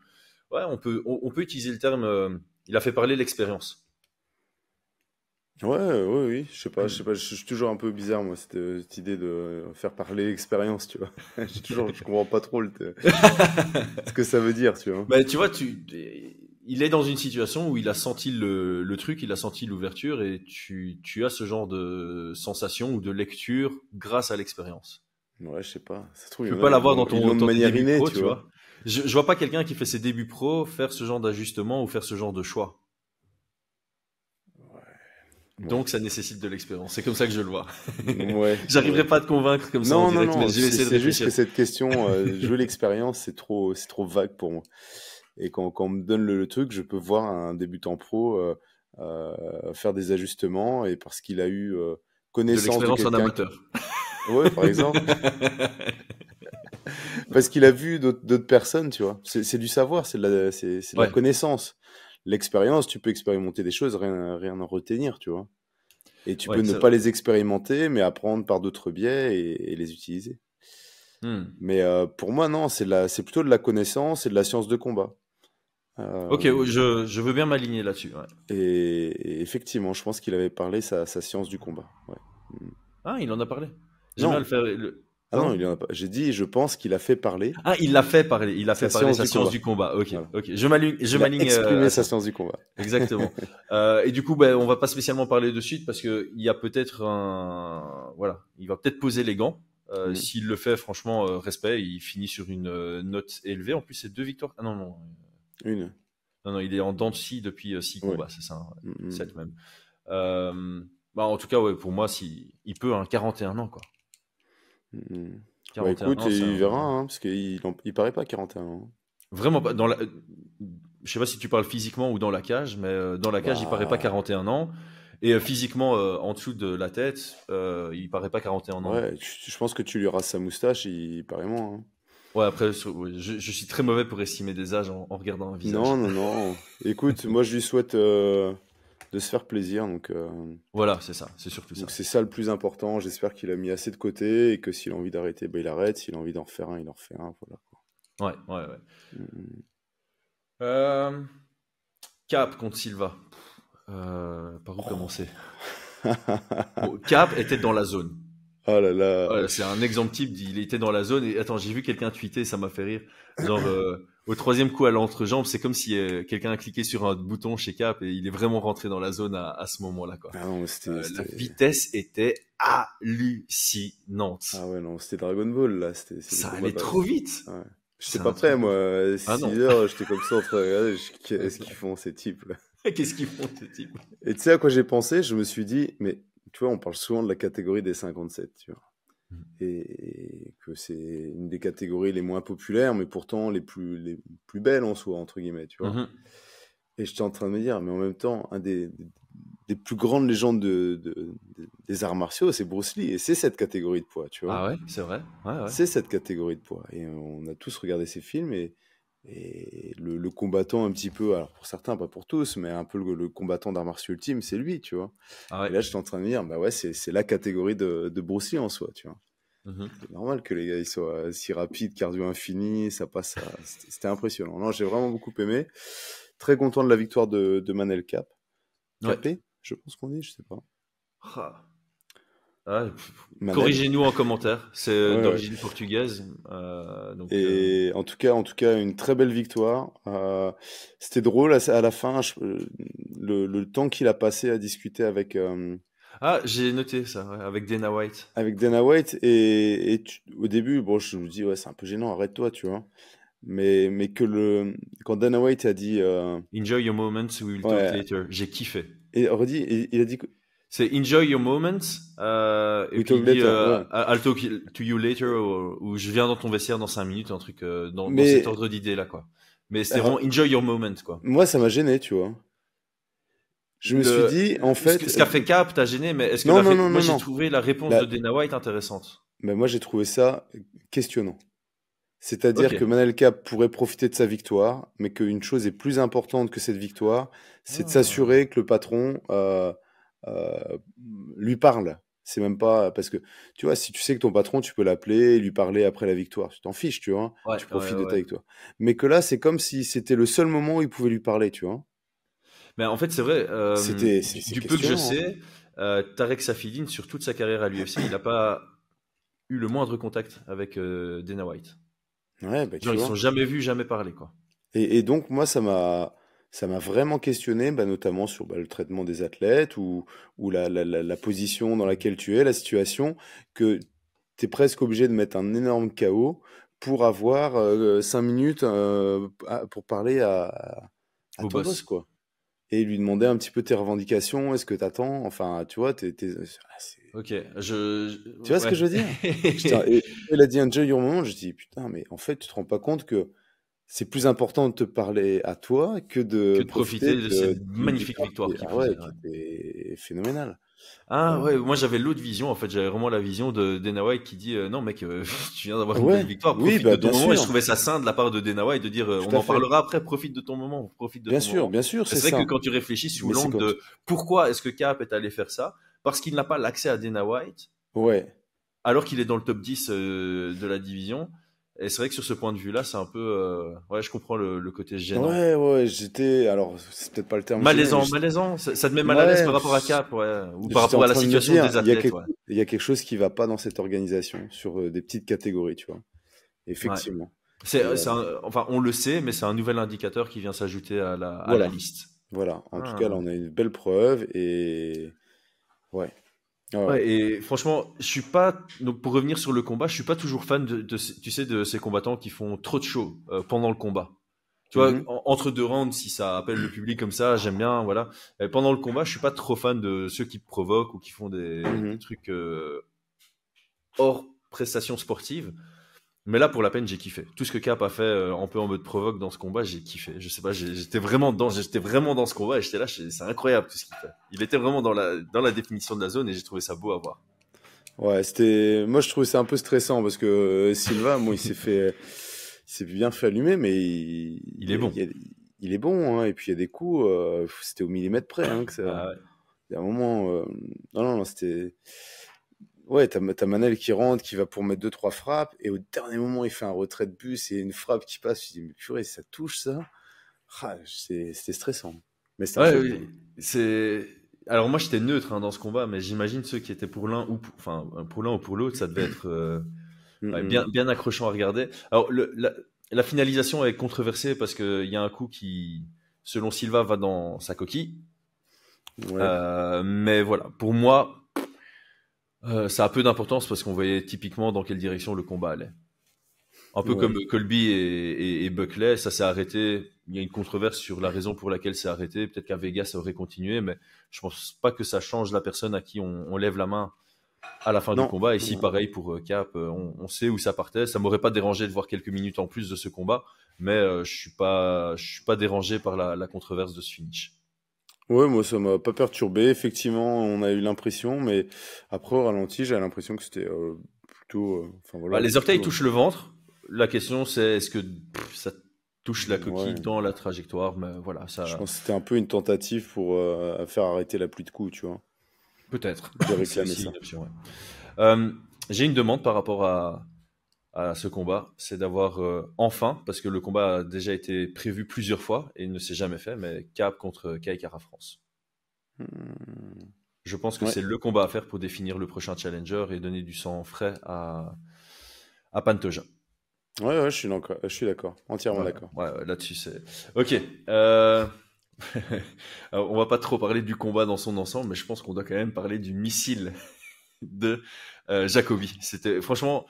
Speaker 1: ouais, on peut utiliser le terme. Il a fait parler l'expérience.
Speaker 7: Ouais, ouais, oui, je sais pas, je suis toujours un peu bizarre, moi, cette idée de faire parler l'expérience, tu vois. Je comprends pas trop ce que ça veut dire, tu vois.
Speaker 1: Mais tu vois, il est dans une situation où il a senti le truc, il a senti l'ouverture et tu as ce genre de sensation ou de lecture grâce à l'expérience.
Speaker 7: Ouais, je sais pas. Ça se trouve,
Speaker 1: Tu peux pas l'avoir dans
Speaker 7: ils l'ont de
Speaker 1: tes
Speaker 7: manière
Speaker 1: débuts
Speaker 7: innée,
Speaker 1: pro,
Speaker 7: tu
Speaker 1: tu
Speaker 7: vois.
Speaker 1: vois. Je vois pas quelqu'un qui fait ses débuts pro faire ce genre d'ajustement ou faire ce genre de choix.
Speaker 7: Ouais.
Speaker 1: Donc ça nécessite de l'expérience. C'est comme ça que je le vois.
Speaker 7: Ouais,
Speaker 1: J'arriverai
Speaker 7: ouais.
Speaker 1: pas à te convaincre comme ça en
Speaker 7: Non, non,
Speaker 1: direct, mais
Speaker 7: non,
Speaker 1: je vais essayer de
Speaker 7: c'est juste
Speaker 1: réfléchir.
Speaker 7: que cette question, jouer l'expérience, c'est trop vague pour moi. Et quand on me donne le truc, je peux voir un débutant pro faire des ajustements, et parce qu'il a eu
Speaker 1: De
Speaker 7: connaissance de
Speaker 1: l'expérience en
Speaker 7: quelqu'un.
Speaker 1: amateur.
Speaker 7: Ouais, par exemple. Parce qu'il a vu d'autres personnes, tu vois. C'est du savoir, c'est de la
Speaker 1: Ouais,
Speaker 7: connaissance. L'expérience, tu peux expérimenter des choses, rien en retenir, tu vois. Et tu peux
Speaker 1: ouais,
Speaker 7: ne
Speaker 1: c'est
Speaker 7: pas
Speaker 1: vrai.
Speaker 7: les expérimenter, mais apprendre par d'autres biais et les utiliser.
Speaker 1: Hmm.
Speaker 7: Mais pour moi, non, c'est plutôt de la connaissance et de la science de combat.
Speaker 1: Ok,
Speaker 7: Euh,
Speaker 1: je veux bien m'aligner là-dessus. Ouais.
Speaker 7: et effectivement, je pense qu'il avait parlé sa science du combat. Ouais. Mm.
Speaker 1: Ah, il en a parlé. J'aime bien le
Speaker 7: Non,
Speaker 1: faire.
Speaker 7: ah non,
Speaker 1: Pardon?
Speaker 7: il y en a pas. J'ai dit, je pense qu'il a fait parler
Speaker 1: Ah, il l'a fait parler. Il a fait
Speaker 7: sa
Speaker 1: parler
Speaker 7: science
Speaker 1: sa
Speaker 7: du
Speaker 1: science
Speaker 7: combat.
Speaker 1: du combat. Ok,
Speaker 7: Voilà.
Speaker 1: ok. Je
Speaker 7: Il a
Speaker 1: m'aligne
Speaker 7: exprimé
Speaker 1: à
Speaker 7: sa
Speaker 1: ça.
Speaker 7: science du combat.
Speaker 1: Exactement. Et du coup, ben, on va pas spécialement parler de suite parce que il y a peut-être voilà, il va peut-être poser les gants.
Speaker 7: Mm.
Speaker 1: S'il le fait, franchement, respect. Il finit sur une note élevée. En plus, c'est 2 victoires. Ah non, non,
Speaker 7: Une.
Speaker 1: non, non, il est en dents de scie depuis 6 combats,
Speaker 7: Ouais.
Speaker 1: c'est ça, hein,
Speaker 7: Mm, mm.
Speaker 1: 7 même. Bah, en tout cas, ouais, pour moi, si il peut, 41 ans, quoi.
Speaker 7: Mm. Bah
Speaker 1: 41
Speaker 7: écoute,
Speaker 1: ans, c'est
Speaker 7: il
Speaker 1: un...
Speaker 7: verra, hein, parce il paraît pas 41 ans.
Speaker 1: Vraiment pas. Je sais pas si tu parles physiquement ou dans la cage, mais dans la cage, il paraît pas
Speaker 7: Bah
Speaker 1: 41 ans. Et physiquement, en dessous de la tête, il paraît pas 41 ans non
Speaker 7: ouais,
Speaker 1: plus.
Speaker 7: je pense que tu lui rases sa moustache, il paraît moins, hein.
Speaker 1: Ouais, après, ouais, je suis très mauvais pour estimer des âges en regardant un
Speaker 7: Non,
Speaker 1: visage.
Speaker 7: non, non. Écoute, moi je lui souhaite de se faire plaisir,
Speaker 1: Voilà, c'est ça, c'est surtout
Speaker 7: donc
Speaker 1: ça.
Speaker 7: c'est ça le plus important. J'espère qu'il a mis assez de côté et que s'il a envie d'arrêter, bah, il arrête. S'il a envie d'en refaire un, il en refait un. Voilà, quoi.
Speaker 1: Ouais, ouais, ouais.
Speaker 7: Mm,
Speaker 1: Euh, Cap contre Silva. Par où
Speaker 7: mm.
Speaker 1: commencer? Bon, Cap était dans la zone.
Speaker 7: Oh là là.
Speaker 1: Voilà, c'est un exemple type. Il était dans la zone. Et attends, j'ai vu quelqu'un tweeter, ça m'a fait rire. Genre, au troisième coup à l'entrejambe, c'est comme si quelqu'un a cliqué sur un bouton chez Cap et il est vraiment rentré dans la zone à ce moment-là, quoi.
Speaker 7: Ah non,
Speaker 1: La vitesse était hallucinante.
Speaker 7: Ah ouais, non, c'était Dragon Ball, là. C'est le
Speaker 1: Ça
Speaker 7: combat
Speaker 1: allait
Speaker 7: de...
Speaker 1: trop vite.
Speaker 7: Ouais. J'étais
Speaker 1: C'est
Speaker 7: pas
Speaker 1: un
Speaker 7: prêt,
Speaker 1: truc de
Speaker 7: moi.
Speaker 1: fou. Ah
Speaker 7: 6
Speaker 1: non.
Speaker 7: heures, j'étais comme ça en train de regarder. Qu'est-ce qu'ils font, ces types, là?
Speaker 1: Qu'est-ce qu'ils font, ce type?
Speaker 7: Et tu sais à quoi j'ai pensé? Je me suis dit, mais tu vois, on parle souvent de la catégorie des 57, tu vois. Et que c'est une des catégories les moins populaires, mais pourtant les plus belles en soi, entre guillemets, tu vois.
Speaker 1: Mhm.
Speaker 7: Et j'étais en train de me dire, mais en même temps, un des des plus grandes légendes des arts martiaux, c'est Bruce Lee. Et c'est cette catégorie de poids, tu vois.
Speaker 1: Ah ouais, c'est vrai. Ouais.
Speaker 7: C'est cette catégorie de poids. Et on a tous regardé ces films et le combattant un petit peu, alors pour certains, pas pour tous, mais un peu le combattant d'arts martiaux ultime, c'est lui, tu vois.
Speaker 1: Ah
Speaker 7: Et
Speaker 1: ouais.
Speaker 7: là, j'étais en train de me dire, bah ouais, c'est la catégorie de Bruce Lee en soi, tu vois.
Speaker 1: Mhm.
Speaker 7: C'est normal que les gars ils soient si rapides, cardio infini, ça passe à... C'était impressionnant. Non, j'ai vraiment beaucoup aimé. Très content de la victoire de Manel
Speaker 1: Ouais.
Speaker 7: Capé, je pense qu'on dit, je sais pas.
Speaker 1: Ah. Ah,
Speaker 7: Manel.
Speaker 1: corrigez-nous en commentaire. C'est
Speaker 7: Ouais.
Speaker 1: d'origine portugaise. Donc,
Speaker 7: Et en tout cas, une très belle victoire. C'était drôle à la fin, le temps qu'il a passé à discuter avec
Speaker 1: Ah, j'ai noté ça, ouais, avec Dana White.
Speaker 7: Dana White au début, bon, je me dis ouais, c'est un peu gênant, arrête-toi, tu vois. Mais quand Dana White a dit
Speaker 1: Enjoy your moments, we will
Speaker 7: ouais,
Speaker 1: talk later. J'ai kiffé.
Speaker 7: et redit, il a dit
Speaker 1: C'est Enjoy your moments, et
Speaker 7: we
Speaker 1: puis il
Speaker 7: talk
Speaker 1: dit
Speaker 7: later, ouais.
Speaker 1: I'll talk to you later, ou je viens dans ton vestiaire dans 5 minutes, un truc dans
Speaker 7: Mais
Speaker 1: cet ordre d'idée là, quoi. Mais c'était
Speaker 7: alors,
Speaker 1: vraiment Enjoy your moment, quoi.
Speaker 7: moi, ça m'a gêné, tu vois. Je me suis dit, en fait,
Speaker 1: Ce qu'a fait Cap t'a gêné, mais est-ce que moi j'ai trouvé la réponse de Dana White intéressante.
Speaker 7: Mais moi, j'ai trouvé ça questionnant. C'est-à-dire
Speaker 1: Ok.
Speaker 7: que Manel Cap pourrait profiter de sa victoire, mais qu'une chose est plus importante que cette victoire, c'est de s'assurer que le patron euh, lui parle. C'est même pas parce que tu vois, si tu sais que ton patron, tu peux l'appeler et lui parler après la victoire, tu t'en fiches, tu vois,
Speaker 1: Ouais,
Speaker 7: tu profites de ta
Speaker 1: ouais.
Speaker 7: victoire. Mais que là, c'est comme si c'était le seul moment où il pouvait lui parler, tu vois.
Speaker 1: Mais en fait, c'est vrai,
Speaker 7: C'est
Speaker 1: du peu que je
Speaker 7: questionnant, hein.
Speaker 1: sais, Tarek Saffiedine, sur toute sa carrière à l'UFC, il n'a pas eu le moindre contact avec Dana White.
Speaker 7: Ouais, bah, tu
Speaker 1: Genre, ils ne
Speaker 7: vois.
Speaker 1: sont jamais vus, jamais parlé, quoi.
Speaker 7: Et donc, moi, ça m'a vraiment questionné, bah, notamment sur le traitement des athlètes ou la position dans laquelle tu es, la situation, que tu es presque obligé de mettre un énorme chaos pour avoir 5 minutes pour parler à
Speaker 1: Au
Speaker 7: ton boss,
Speaker 1: boss.
Speaker 7: quoi. Et lui demander un petit peu tes revendications, est-ce que tu attends, enfin, tu vois,
Speaker 1: Ok,
Speaker 7: tu vois ce que
Speaker 1: ouais.
Speaker 7: je veux dire? Et il a dit enjoy your moment, je dis putain, mais en fait, tu te rends pas compte que c'est plus important de te parler à toi que
Speaker 1: Que
Speaker 7: de
Speaker 1: de
Speaker 7: profiter
Speaker 1: profiter de cette
Speaker 7: d'une
Speaker 1: magnifique
Speaker 7: victoire
Speaker 1: victoire qui
Speaker 7: ah
Speaker 1: plus
Speaker 7: ouais,
Speaker 1: est.
Speaker 7: qui
Speaker 1: Ouais.
Speaker 7: était phénoménale.
Speaker 1: Ah
Speaker 7: Voilà.
Speaker 1: ouais, moi j'avais l'autre vision, en fait, j'avais vraiment la vision de Dana White qui dit non mec, tu viens d'avoir une belle
Speaker 7: Ouais,
Speaker 1: victoire,
Speaker 7: oui,
Speaker 1: profite de
Speaker 7: bah
Speaker 1: ton
Speaker 7: bien
Speaker 1: moment. Et je
Speaker 7: sûr,
Speaker 1: trouvais ça sain de la part de Dana White de dire
Speaker 7: tout
Speaker 1: on
Speaker 7: à
Speaker 1: en
Speaker 7: fait.
Speaker 1: parlera après, profite de ton moment, profite de ton moment.
Speaker 7: Bien sûr,
Speaker 1: Et
Speaker 7: c'est
Speaker 1: c'est vrai que
Speaker 7: ça.
Speaker 1: quand tu réfléchis sous
Speaker 7: Mais c'est
Speaker 1: l'angle
Speaker 7: quand...
Speaker 1: de pourquoi est-ce que Cap est allé faire ça, parce qu'il n'a pas l'accès à Dana White,
Speaker 7: Ouais,
Speaker 1: alors qu'il est dans le top 10 de la division. Et c'est vrai que sur ce point de vue-là, c'est un peu... ouais, je comprends le côté gênant.
Speaker 7: ouais, j'étais... Alors, c'est peut-être pas le terme gênant, mais
Speaker 1: Malaisant, ça te met mal à l'aise
Speaker 7: ouais,
Speaker 1: par rapport à Cap, ouais, ou par
Speaker 7: j'étais
Speaker 1: rapport
Speaker 7: en
Speaker 1: à la
Speaker 7: train de me
Speaker 1: situation
Speaker 7: dire,
Speaker 1: des athlètes, ouais.
Speaker 7: il y a quelque chose qui va pas dans cette organisation, sur des petites catégories, tu vois.
Speaker 1: Ouais.
Speaker 7: Effectivement. Et
Speaker 1: Enfin, on le sait, mais c'est un nouvel indicateur qui vient s'ajouter à la
Speaker 7: voilà,
Speaker 1: liste.
Speaker 7: voilà. En tout cas, là,
Speaker 1: Ah.
Speaker 7: on a une belle preuve et... Ouais, ouais.
Speaker 1: Ouais, et franchement, je suis pas. Donc, pour revenir sur le combat, je suis pas toujours fan tu sais, de ces combattants qui font trop de show pendant le combat. Tu vois,
Speaker 7: Mhm,
Speaker 1: entre deux rounds, si ça appelle le public comme ça, j'aime bien, voilà. Et pendant le combat, je suis pas trop fan de ceux qui provoquent ou qui font des
Speaker 7: mhm.
Speaker 1: trucs hors prestations sportives. Mais là, pour la peine, j'ai kiffé. Tout ce que Cap a fait un peu en mode provoque dans ce combat, j'ai kiffé. Je sais pas, j'étais vraiment dans ce combat et j'étais là, c'est incroyable tout ce qu'il fait. Il était vraiment dans la définition de la zone et j'ai trouvé ça beau à voir.
Speaker 7: Ouais, moi je trouvais ça un peu stressant parce que Silva, bon, il s'est bien fait allumer, mais
Speaker 1: Il est bon.
Speaker 7: il est bon, hein, et puis il y a des coups, c'était au millimètre près, hein, que ça,
Speaker 1: Ah ouais.
Speaker 7: il y a un moment, non, c'était, ouais, t'as Manel qui rentre, qui va pour mettre 2-3 frappes, et au dernier moment il fait un retrait de bus et une frappe qui passe, je dis, mais purée, ça touche ça, c'était stressant, mais c'était un
Speaker 1: Ouais,
Speaker 7: très bon
Speaker 1: oui,
Speaker 7: combat.
Speaker 1: c'est. Alors moi j'étais neutre dans ce combat, mais j'imagine ceux qui étaient pour l'un ou pour l'autre, ça devait être ouais,
Speaker 7: Mhm.
Speaker 1: bien accrochant à regarder. Alors la finalisation est controversée parce que il y a un coup qui, selon Silva, va dans sa coquille.
Speaker 7: Ouais,
Speaker 1: Mais voilà, pour moi, ça a peu d'importance parce qu'on voyait typiquement dans quelle direction le combat allait. Un peu
Speaker 7: ouais.
Speaker 1: comme Colby et Buckley, ça s'est arrêté. Il y a une controverse sur la raison pour laquelle c'est arrêté. Peut-être qu'à Vegas, ça aurait continué, mais je pense pas que ça change la personne à qui on lève la main à la fin du
Speaker 7: Non,
Speaker 1: combat. Ici,
Speaker 7: non.
Speaker 1: pareil pour Cap, on sait où ça partait. Ça m'aurait pas dérangé de voir quelques minutes en plus de ce combat, mais je suis pas dérangé par la controverse de ce finish.
Speaker 7: Ouais, moi ça m'a pas perturbé. Effectivement, on a eu l'impression, mais après au ralenti, j'avais l'impression que c'était plutôt, enfin
Speaker 1: Bah,
Speaker 7: voilà,
Speaker 1: les orteils
Speaker 7: plutôt,
Speaker 1: touchent le ventre. La question, c'est est-ce que ça touche la coquille
Speaker 7: ouais.
Speaker 1: dans la trajectoire? Mais voilà,
Speaker 7: Je
Speaker 1: ça
Speaker 7: pense que c'était un peu une tentative pour faire arrêter la pluie de coups, tu vois,
Speaker 1: peut-être.
Speaker 7: de
Speaker 1: C'est
Speaker 7: réclamer
Speaker 1: aussi
Speaker 7: ça.
Speaker 1: une option. Ouais. Euh, j'ai une demande par rapport à ce combat, c'est d'avoir enfin, parce que le combat a déjà été prévu plusieurs fois et il ne s'est jamais fait, mais Cap contre Kai Kara France.
Speaker 7: Hmm.
Speaker 1: Je pense que
Speaker 7: Ouais,
Speaker 1: c'est le combat à faire pour définir le prochain challenger et donner du sang frais à Pantoja.
Speaker 7: ouais, je suis d'accord, entièrement
Speaker 1: Ouais,
Speaker 7: d'accord.
Speaker 1: ouais, là-dessus c'est. Ok. Alors, on va pas trop parler du combat dans son ensemble, mais je pense qu'on doit quand même parler du missile de Jacobi. C'était franchement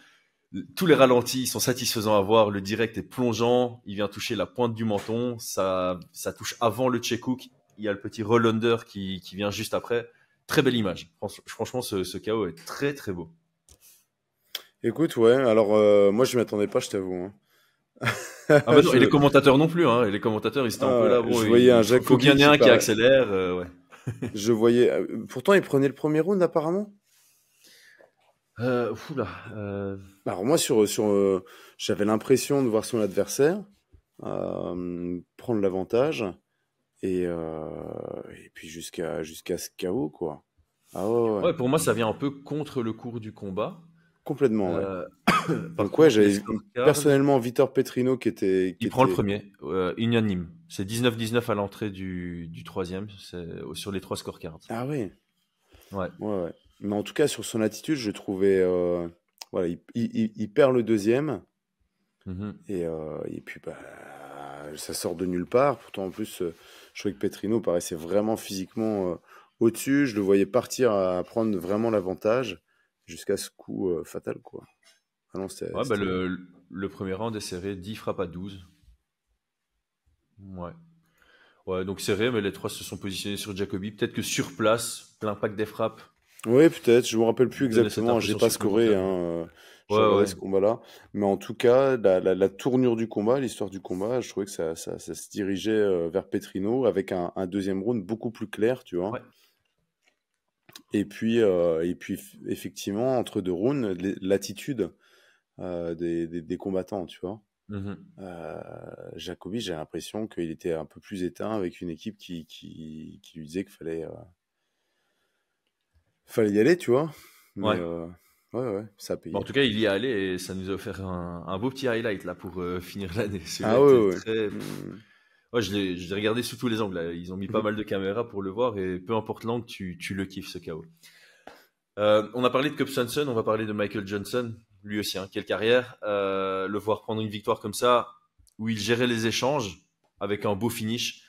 Speaker 1: tous les ralentis sont satisfaisants à voir. Le direct est plongeant. Il vient toucher la pointe du menton. Ça touche avant le check hook. Il y a le petit roll under qui vient juste après. Très belle image. Franchement, ce KO est très très beau.
Speaker 7: Écoute, ouais, alors moi je m'y attendais pas, je t'avoue,
Speaker 1: Ah bah
Speaker 7: hein.
Speaker 1: non, et les commentateurs non plus. Hein. Et les commentateurs, ils étaient un peu là. Bon,
Speaker 7: Je voyais un
Speaker 1: faut qu'il y
Speaker 7: Jacobi
Speaker 1: en ait
Speaker 7: qui
Speaker 1: un qui
Speaker 7: paraît.
Speaker 1: accélère. Ouais.
Speaker 7: Je voyais. Pourtant, il prenait le premier round apparemment.
Speaker 1: Oula,
Speaker 7: Alors moi, j'avais l'impression de voir son adversaire prendre l'avantage et puis jusqu'à ce KO quoi. Ah ouais, ouais.
Speaker 1: ouais, pour moi, ça vient un peu contre le cours du combat.
Speaker 7: Complètement, ouais.
Speaker 1: Euh, Par
Speaker 7: Donc ouais,
Speaker 1: contre, les
Speaker 7: j'avais
Speaker 1: scorecards,
Speaker 7: personnellement Vitor Petrino qui
Speaker 1: il prend le
Speaker 7: était.
Speaker 1: premier, unanime. C'est 19-19 à l'entrée du troisième, c'est sur les trois scorecards.
Speaker 7: Ah ouais,
Speaker 1: Ouais.
Speaker 7: ouais, ouais. Mais en tout cas, sur son attitude, je trouvais. Voilà, il perd le deuxième.
Speaker 1: Mhm.
Speaker 7: Et puis, bah, ça sort de nulle part. Pourtant, en plus, je trouvais que Petrino paraissait vraiment physiquement au-dessus. Je le voyais partir à prendre vraiment l'avantage jusqu'à ce coup fatal, quoi. Ah non,
Speaker 1: Ouais, bah
Speaker 7: c'était.
Speaker 1: le premier round est serré, 10 frappes à 12. Ouais. Ouais, donc serré, mais les trois se sont positionnés sur Jacobi. Peut-être que sur place, l'impact des frappes
Speaker 7: Oui, peut-être. Je me rappelle plus
Speaker 1: donnait cette
Speaker 7: exactement. J'ai
Speaker 1: impression
Speaker 7: pas scoré,
Speaker 1: supplémentaire.
Speaker 7: hein. J'ai
Speaker 1: Ouais,
Speaker 7: regardé
Speaker 1: ouais.
Speaker 7: ce combat-là. Mais en tout cas, la tournure du combat, l'histoire du combat, je trouvais que ça se dirigeait vers Petrino avec un deuxième round beaucoup plus clair, tu vois.
Speaker 1: Ouais.
Speaker 7: Et puis effectivement, entre deux rounds, l'attitude des combattants, tu vois.
Speaker 1: Mhm.
Speaker 7: Jacobi, j'ai l'impression qu'il était un peu plus éteint avec une équipe qui lui disait qu'il fallait y aller, tu vois. Mais
Speaker 1: Ouais.
Speaker 7: ouais, ouais, ça a
Speaker 1: Bon, en
Speaker 7: payé.
Speaker 1: tout cas, il y est allé et ça nous a offert un beau petit highlight là pour finir l'année. Celui-là
Speaker 7: Ah ouais,
Speaker 1: était
Speaker 7: ouais.
Speaker 1: très.
Speaker 7: Mm.
Speaker 1: Ouais, je l'ai regardé sous tous les angles, là. Ils ont mis pas mal de caméras pour le voir et peu importe l'angle, tu le kiffes ce KO. On a parlé de Cub Swanson, on va parler de Michael Johnson, lui aussi, hein, quelle carrière. Le voir prendre une victoire comme ça, où il gérait les échanges avec un beau finish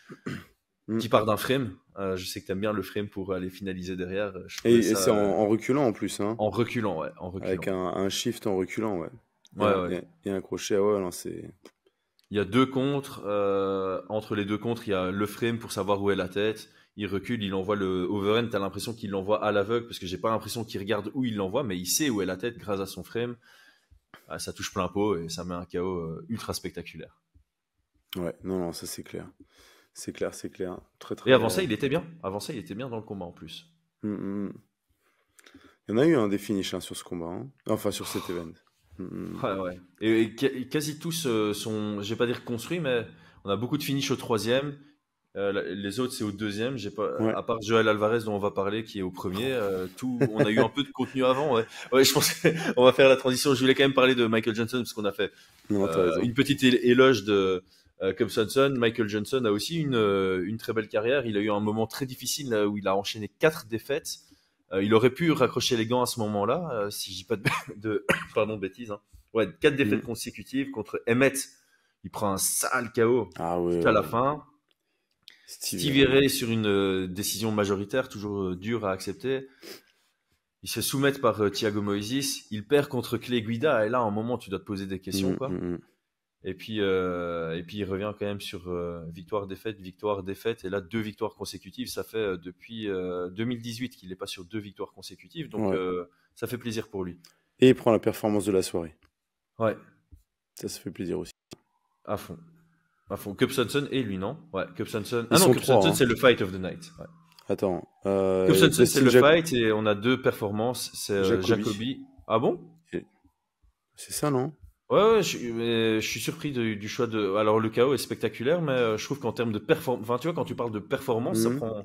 Speaker 7: Mm.
Speaker 1: qui part d'un frame. Je sais que tu aimes bien le frame pour aller finaliser derrière. Je trouvais
Speaker 7: Et
Speaker 1: ça
Speaker 7: c'est en reculant en plus, hein.
Speaker 1: en reculant, ouais, en
Speaker 7: Avec
Speaker 1: reculant.
Speaker 7: un shift en reculant, ouais.
Speaker 1: Ouais, ouais.
Speaker 7: Il y a un crochet, ah ouais, non, c'est.
Speaker 1: Il y a deux contres. Entre les deux contres, il y a le frame pour savoir où est la tête. Il recule, il envoie le overhand. T'as l'impression qu'il l'envoie à l'aveugle parce que j'ai pas l'impression qu'il regarde où il l'envoie, mais il sait où est la tête grâce à son frame. Ah, ça touche plein pot et ça met un KO ultra spectaculaire.
Speaker 7: Ouais, non, non, ça c'est clair. C'est clair, c'est clair. Très,
Speaker 1: Et
Speaker 7: très.
Speaker 1: avant ça, il était bien. Avant ça, il était bien dans le combat en plus.
Speaker 7: Mm, mm, mm. Il y en a eu un des finishes hein, sur ce combat, hein. Enfin, sur cet event. Mm, mm.
Speaker 1: Ouais, ouais. Et quasi tous sont, je vais pas dire construits, mais on a beaucoup de finish au troisième. Les autres, c'est au deuxième. J'ai pas,
Speaker 7: Ouais,
Speaker 1: à part Joël Alvarez dont on va parler, qui est au premier. On a eu un peu de contenu avant. Ouais, ouais, je pense qu'on va faire la transition. Je voulais quand même parler de Michael Johnson parce qu'on a fait
Speaker 7: non, t'as raison.
Speaker 1: une petite éloge de Cub Swanson. Michael Johnson a aussi une très belle carrière. Il a eu un moment très difficile là, où il a enchaîné 4 défaites. Il aurait pu raccrocher les gants à ce moment-là, si je dis pas pardon, de bêtises. Hein. Ouais, 4 défaites
Speaker 7: Mm.
Speaker 1: consécutives contre Emmett. Il prend un sale KO
Speaker 7: Ah ouais,
Speaker 1: tout à la
Speaker 7: ouais.
Speaker 1: fin.
Speaker 7: Steve
Speaker 1: Stevie
Speaker 7: Ray.
Speaker 1: Ray sur une décision majoritaire, toujours dur à accepter. Il se fait soumettre par Thiago Moises. Il perd contre Clay Guida. Et là, à un moment, tu dois te poser des questions,
Speaker 7: Mm,
Speaker 1: quoi.
Speaker 7: mm, mm.
Speaker 1: Et puis il revient quand même sur victoire-défaite, victoire-défaite. Et là, 2 victoires consécutives. Ça fait depuis 2018 qu'il n'est pas sur 2 victoires consécutives. Donc,
Speaker 7: Ouais.
Speaker 1: ça fait plaisir pour lui.
Speaker 7: Et il prend la performance de la soirée.
Speaker 1: Ouais,
Speaker 7: Ça fait plaisir aussi.
Speaker 1: à fond. Enfin, Cub Swanson et lui, non? Ouais, Cub Swanson.
Speaker 7: Ils
Speaker 1: Ah non,
Speaker 7: sont
Speaker 1: Cub
Speaker 7: trois,
Speaker 1: Swanson,
Speaker 7: hein.
Speaker 1: c'est le Fight of the Night. Ouais.
Speaker 7: Attends.
Speaker 1: Cub Swanson, c'est
Speaker 7: Dustin
Speaker 1: le fight et on a 2 performances. C'est
Speaker 7: Jacoby.
Speaker 1: Jacoby. Ah bon?
Speaker 7: C'est ça, non?
Speaker 1: Ouais, je suis surpris du choix de. Alors, le KO est spectaculaire, mais je trouve qu'en termes de performance. Enfin, tu vois, quand tu parles de performance,
Speaker 7: Mhm.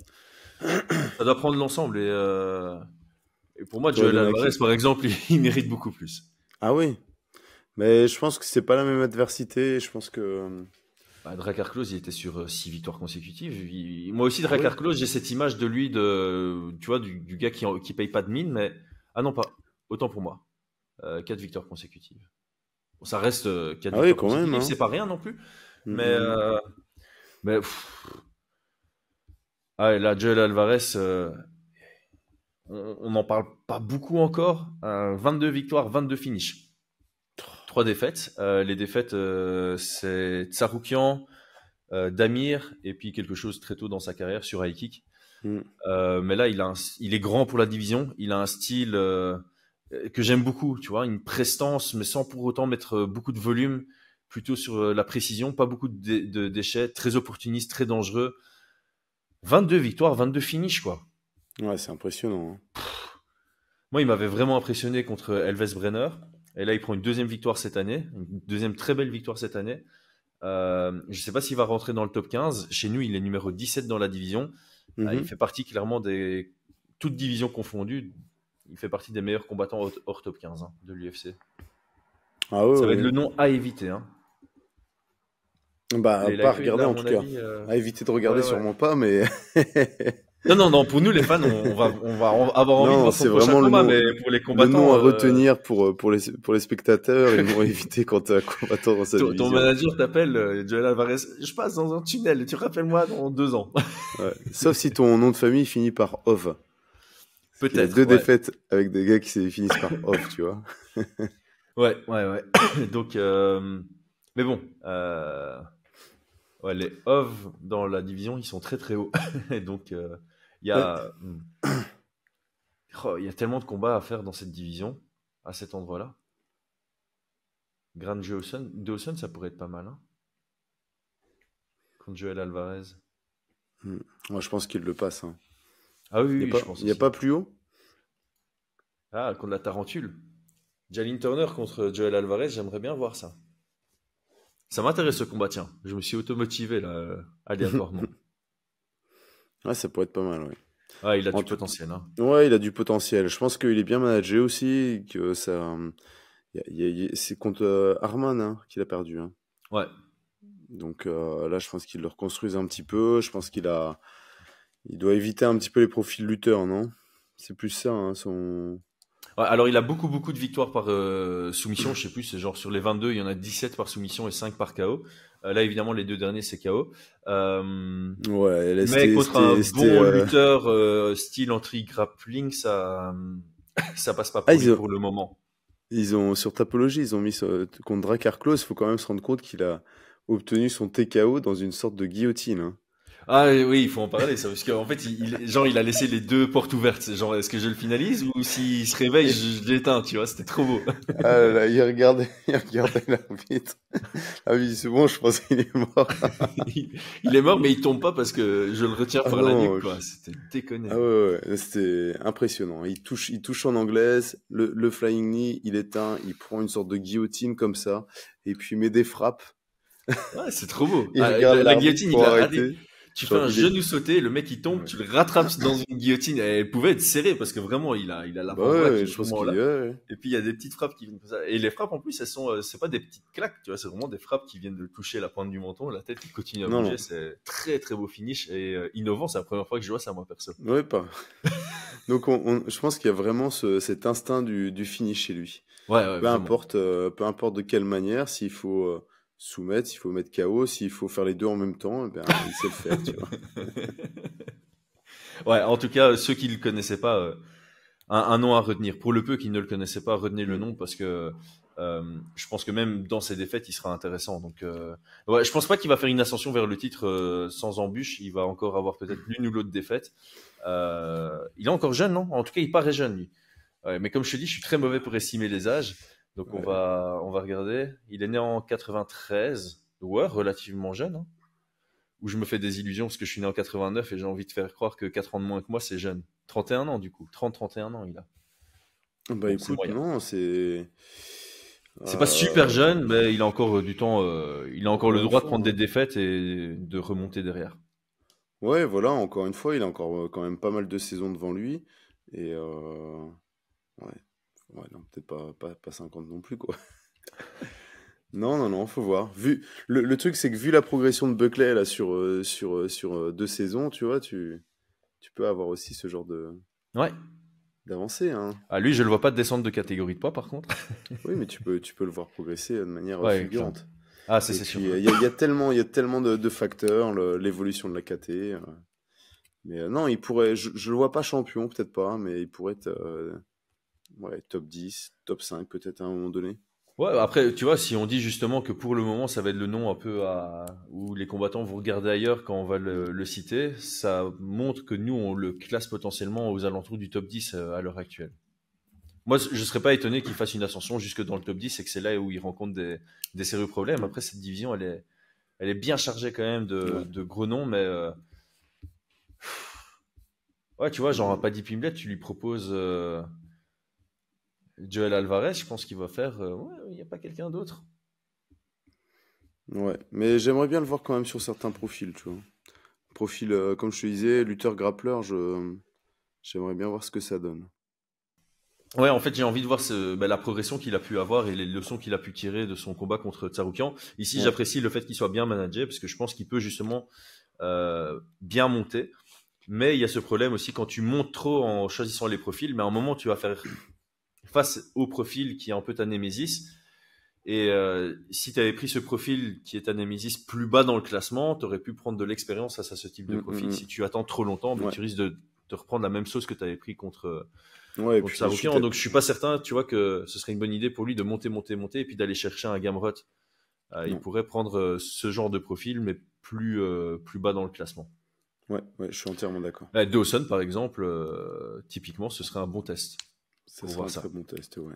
Speaker 1: ça doit prendre l'ensemble. Et pour moi,
Speaker 7: T'aurais
Speaker 1: Joel
Speaker 7: donné à
Speaker 1: Alvarez,
Speaker 7: qui?
Speaker 1: par exemple, il mérite beaucoup plus.
Speaker 7: Ah oui. Mais je pense que c'est pas la même adversité. Je pense que.
Speaker 1: Bah, Drakkar Klose, il était sur 6 victoires consécutives. Moi aussi,
Speaker 7: Ah oui.
Speaker 1: Drakkar Klose, j'ai cette image de lui, tu vois, du gars qui paye pas de mine, mais. Ah non, pas. Autant pour moi. 4 victoires consécutives. Bon, ça reste 4
Speaker 7: Ah oui,
Speaker 1: victoires
Speaker 7: quand même,
Speaker 1: consécutives,
Speaker 7: hein.
Speaker 1: c'est pas rien non plus. Mais,
Speaker 7: Mhm.
Speaker 1: mais ah, et là, Joel Alvarez, on n'en parle pas beaucoup encore. 22 victoires, 22 finishes. 3 défaites. Les défaites, c'est Tsaroukian, Damir, et puis quelque chose très tôt dans sa carrière sur high kick.
Speaker 7: Mhm.
Speaker 1: Mais là, il est grand pour la division. Il a un style que j'aime beaucoup, tu vois, une prestance, mais sans pour autant mettre beaucoup de volume, plutôt sur la précision, pas beaucoup de déchets, très opportuniste, très dangereux. 22 victoires, 22 finishes, quoi.
Speaker 7: Ouais, c'est impressionnant, hein.
Speaker 1: Moi, il m'avait vraiment impressionné contre Elves Brenner. Et là, il prend une deuxième victoire cette année, une deuxième très belle victoire cette année. Je ne sais pas s'il va rentrer dans le top 15. Chez nous, il est numéro 17 dans la division. Il
Speaker 7: Mhm.
Speaker 1: fait partie clairement des toutes divisions confondues. Il fait partie des meilleurs combattants hors top 15 de l'UFC.
Speaker 7: Ah ouais,
Speaker 1: Ça va être
Speaker 7: ouais.
Speaker 1: le nom à éviter. Hein.
Speaker 7: Bah,
Speaker 1: Les
Speaker 7: pas à
Speaker 1: lightweight,
Speaker 7: regarder
Speaker 1: là, à
Speaker 7: en
Speaker 1: mon
Speaker 7: tout cas.
Speaker 1: avis.
Speaker 7: À éviter de
Speaker 1: Ouais,
Speaker 7: regarder,
Speaker 1: ouais.
Speaker 7: sûrement pas, mais.
Speaker 1: Non. Pour nous, les fans, on va avoir envie de
Speaker 7: Non,
Speaker 1: voir
Speaker 7: c'est
Speaker 1: son prochain
Speaker 7: vraiment
Speaker 1: combat. Mais pour les
Speaker 7: le nom
Speaker 1: combattants,
Speaker 7: à retenir pour les spectateurs et le nom à éviter quand t'es un combattant dans sa
Speaker 1: ton
Speaker 7: division.
Speaker 1: manager t'appelle, Joel Alvarez. Je passe dans un tunnel et tu rappelles-moi dans 2 ans.
Speaker 7: Ouais. Sauf si ton nom de famille finit par Ov. Il y a
Speaker 1: Peut-être,
Speaker 7: deux
Speaker 1: ouais.
Speaker 7: défaites avec des gars qui finissent par Ov, tu vois.
Speaker 1: Ouais. Donc, mais bon, ouais, les OV dans la division, ils sont très très hauts. Et donc, il y
Speaker 7: Ouais.
Speaker 1: a, il y a tellement de combats à faire dans cette division, à cet endroit-là. Grant Dawson, ça pourrait être pas mal, hein, contre Joel Alvarez.
Speaker 7: Moi, je pense qu'il le passe, hein.
Speaker 1: Ah oui,
Speaker 7: Il
Speaker 1: oui,
Speaker 7: n'y
Speaker 1: je
Speaker 7: a pas,
Speaker 1: pense
Speaker 7: il y a
Speaker 1: aussi.
Speaker 7: pas plus haut?
Speaker 1: Ah, contre la Tarentule. Jalin Turner contre Joel Alvarez, j'aimerais bien voir ça. Ça m'intéresse ce combat, tiens. Je me suis automotivé là, aléatoirement.
Speaker 7: Ouais, ça pourrait être pas mal, ouais.
Speaker 1: Ah, il a
Speaker 7: En
Speaker 1: du
Speaker 7: tout
Speaker 1: potentiel, hein.
Speaker 7: Ouais, il a du potentiel. Je pense qu'il est bien managé aussi, que ça. C'est contre Arman, hein, qu'il a perdu, hein.
Speaker 1: Ouais.
Speaker 7: Donc là, je pense qu'il le reconstruise un petit peu. Je pense il doit éviter un petit peu les profils lutteurs, non? C'est plus ça, hein, son.
Speaker 1: Ouais, alors, il a beaucoup de victoires par soumission. Je sais plus, c'est genre sur les 22, il y en a 17 par soumission et 5 par KO. Là, évidemment, les 2 derniers, c'est KO.
Speaker 7: Ouais, là,
Speaker 1: Mais contre un
Speaker 7: c'était,
Speaker 1: bon lutteur style anti-grappling, ça passe pas
Speaker 7: Ah,
Speaker 1: pour lui pour le moment.
Speaker 7: ils ont sur Tapologie, ils ont mis contre Drakkar Klose. Il faut quand même se rendre compte qu'il a obtenu son TKO dans une sorte de guillotine, hein.
Speaker 1: Ah oui, il faut en parler, ça, parce qu'en fait, genre, il a laissé les 2 portes ouvertes. Genre, est-ce que je le finalise ou s'il se réveille, je l'éteins, tu vois, c'était trop beau.
Speaker 7: Ah là là, il regardait l'arbitre. Ah oui, c'est bon, je pense qu'il est mort.
Speaker 1: Il est mort, mais il tombe pas parce que je le retiens
Speaker 7: Ah
Speaker 1: par la
Speaker 7: non,
Speaker 1: nuque, quoi. C'était déconné.
Speaker 7: ah ouais, c'était impressionnant. Il touche en anglaise, le flying knee, il éteint, il prend une sorte de guillotine comme ça, et puis il met des frappes.
Speaker 1: Ouais, c'est trop beau.
Speaker 7: Il
Speaker 1: Ah,
Speaker 7: regarde
Speaker 1: la
Speaker 7: l'arbitre
Speaker 1: guillotine,
Speaker 7: pour arrêter.
Speaker 1: tu fais
Speaker 7: Genre,
Speaker 1: un genou sauté, le mec il tombe,
Speaker 7: Ouais.
Speaker 1: tu le rattrapes dans une guillotine. Elle pouvait être serrée parce que vraiment il a
Speaker 7: Bah
Speaker 1: l'avant-bras qui
Speaker 7: ouais,
Speaker 1: est
Speaker 7: je pense
Speaker 1: vraiment
Speaker 7: qu'il
Speaker 1: là.
Speaker 7: ouais.
Speaker 1: Et puis il y a des petites frappes qui viennent comme ça. Et les frappes en plus, elles sont, c'est pas des petites claques, tu vois, c'est vraiment des frappes qui viennent de toucher la pointe du menton, la tête qui continue à
Speaker 7: Non,
Speaker 1: bouger.
Speaker 7: non.
Speaker 1: C'est très très beau finish et innovant. C'est la première fois que je vois ça moi perso.
Speaker 7: Ouais, pas. Donc je pense qu'il y a vraiment cet instinct du finish chez lui.
Speaker 1: Ouais, vraiment.
Speaker 7: Peu importe de quelle manière, s'il faut soumettre, s'il faut mettre KO, s'il faut faire les deux en même temps, eh ben, il sait le faire, tu vois.
Speaker 1: Ouais, en tout cas, ceux qui le connaissaient pas, un nom à retenir. Pour le peu qui ne le connaissaient pas, retenez le
Speaker 7: Mm.
Speaker 1: nom parce que je pense que même dans ses défaites, il sera intéressant. Donc, ouais, je pense pas qu'il va faire une ascension vers le titre sans embûche. Il va encore avoir peut-être l'une ou l'autre défaite. Il est encore jeune, non? En tout cas, il paraît jeune, lui. Ouais, mais comme je te dis, je suis très mauvais pour estimer les âges. Donc,
Speaker 7: Ouais.
Speaker 1: on va regarder. Il est né en 93. Ouais, relativement jeune, hein. Où je me fais des illusions parce que je suis né en 89 et j'ai envie de faire croire que 4 ans de moins que moi, c'est jeune. 31 ans, du coup. 30-31 ans, il a.
Speaker 7: Bah
Speaker 1: Donc, c'est
Speaker 7: écoute,
Speaker 1: moyen.
Speaker 7: non, c'est.
Speaker 1: C'est pas super
Speaker 7: euh,
Speaker 1: jeune, mais il a encore du temps. Il a encore le
Speaker 7: Encore une
Speaker 1: droit de
Speaker 7: fois,
Speaker 1: prendre des
Speaker 7: hein.
Speaker 1: défaites et de remonter derrière.
Speaker 7: Ouais, voilà, encore une fois, il a encore quand même pas mal de saisons devant lui. Et ouais, ouais, non, peut-être pas 50 non plus, quoi. Non, non, non, faut voir. Le truc, c'est que vu la progression de Buckley là, sur 2 saisons, tu vois, tu peux avoir aussi ce genre
Speaker 1: Ouais.
Speaker 7: d'avancée, hein.
Speaker 1: Ah, lui, je le vois pas descendre de catégorie de poids, par contre.
Speaker 7: Oui, mais tu peux le voir progresser de manière
Speaker 1: Ouais, clairement.
Speaker 7: fulgurante.
Speaker 1: Ah,
Speaker 7: Et
Speaker 1: c'est sûr.
Speaker 7: puis, il y a tellement de facteurs, l'évolution de la KT. Mais non, je le vois pas champion, peut-être pas, mais il pourrait être ouais, top 10, top 5 peut-être à un moment donné.
Speaker 1: Ouais, après, tu vois, si on dit justement que pour le moment, ça va être le nom un peu où les combattants vont regarder ailleurs quand on va le citer, ça montre que nous, on le classe potentiellement aux alentours du top 10 à l'heure actuelle. Moi, je serais pas étonné qu'il fasse une ascension jusque dans le top 10 et que c'est là où il rencontre des sérieux problèmes. Après, cette division, elle est bien chargée quand même
Speaker 7: Ouais.
Speaker 1: de gros noms, mais ouais, tu vois, genre un Paddy Pimblett, tu lui proposes Joel Alvarez, je pense qu'il va faire. Ouais, il n'y a pas quelqu'un d'autre.
Speaker 7: Ouais, mais j'aimerais bien le voir quand même sur certains profils, tu vois. Profil, comme je te disais, lutteur-grappleur, j'aimerais bien voir ce que ça donne.
Speaker 1: Ouais, en fait, j'ai envie de voir la progression qu'il a pu avoir et les leçons qu'il a pu tirer de son combat contre Tsaroukian. Ici,
Speaker 7: Ouais.
Speaker 1: j'apprécie le fait qu'il soit bien managé parce que je pense qu'il peut justement bien monter. Mais il y a ce problème aussi quand tu montes trop en choisissant les profils, mais à un moment, tu vas faire face au profil qui est un peu ta némésis. Et si tu avais pris ce profil qui est ta némésis plus bas dans le classement, tu aurais pu prendre de l'expérience face à ce type de profil. Si tu attends trop longtemps, ben,
Speaker 7: Ouais.
Speaker 1: tu risques de te reprendre la même sauce que tu avais pris contre
Speaker 7: Ouais, et
Speaker 1: contre
Speaker 7: puis
Speaker 1: Saroukian. Donc je suis pas certain, tu vois, que ce serait une bonne idée pour lui de monter, et puis d'aller chercher un Gamrot. Il
Speaker 7: non.
Speaker 1: pourrait prendre ce genre de profil, mais plus bas dans le classement.
Speaker 7: Ouais, ouais, je suis entièrement d'accord.
Speaker 1: Dawson, par exemple, typiquement, ce serait un bon test
Speaker 7: Ça
Speaker 1: pour
Speaker 7: serait
Speaker 1: voir
Speaker 7: un
Speaker 1: ça.
Speaker 7: très bon test, ouais.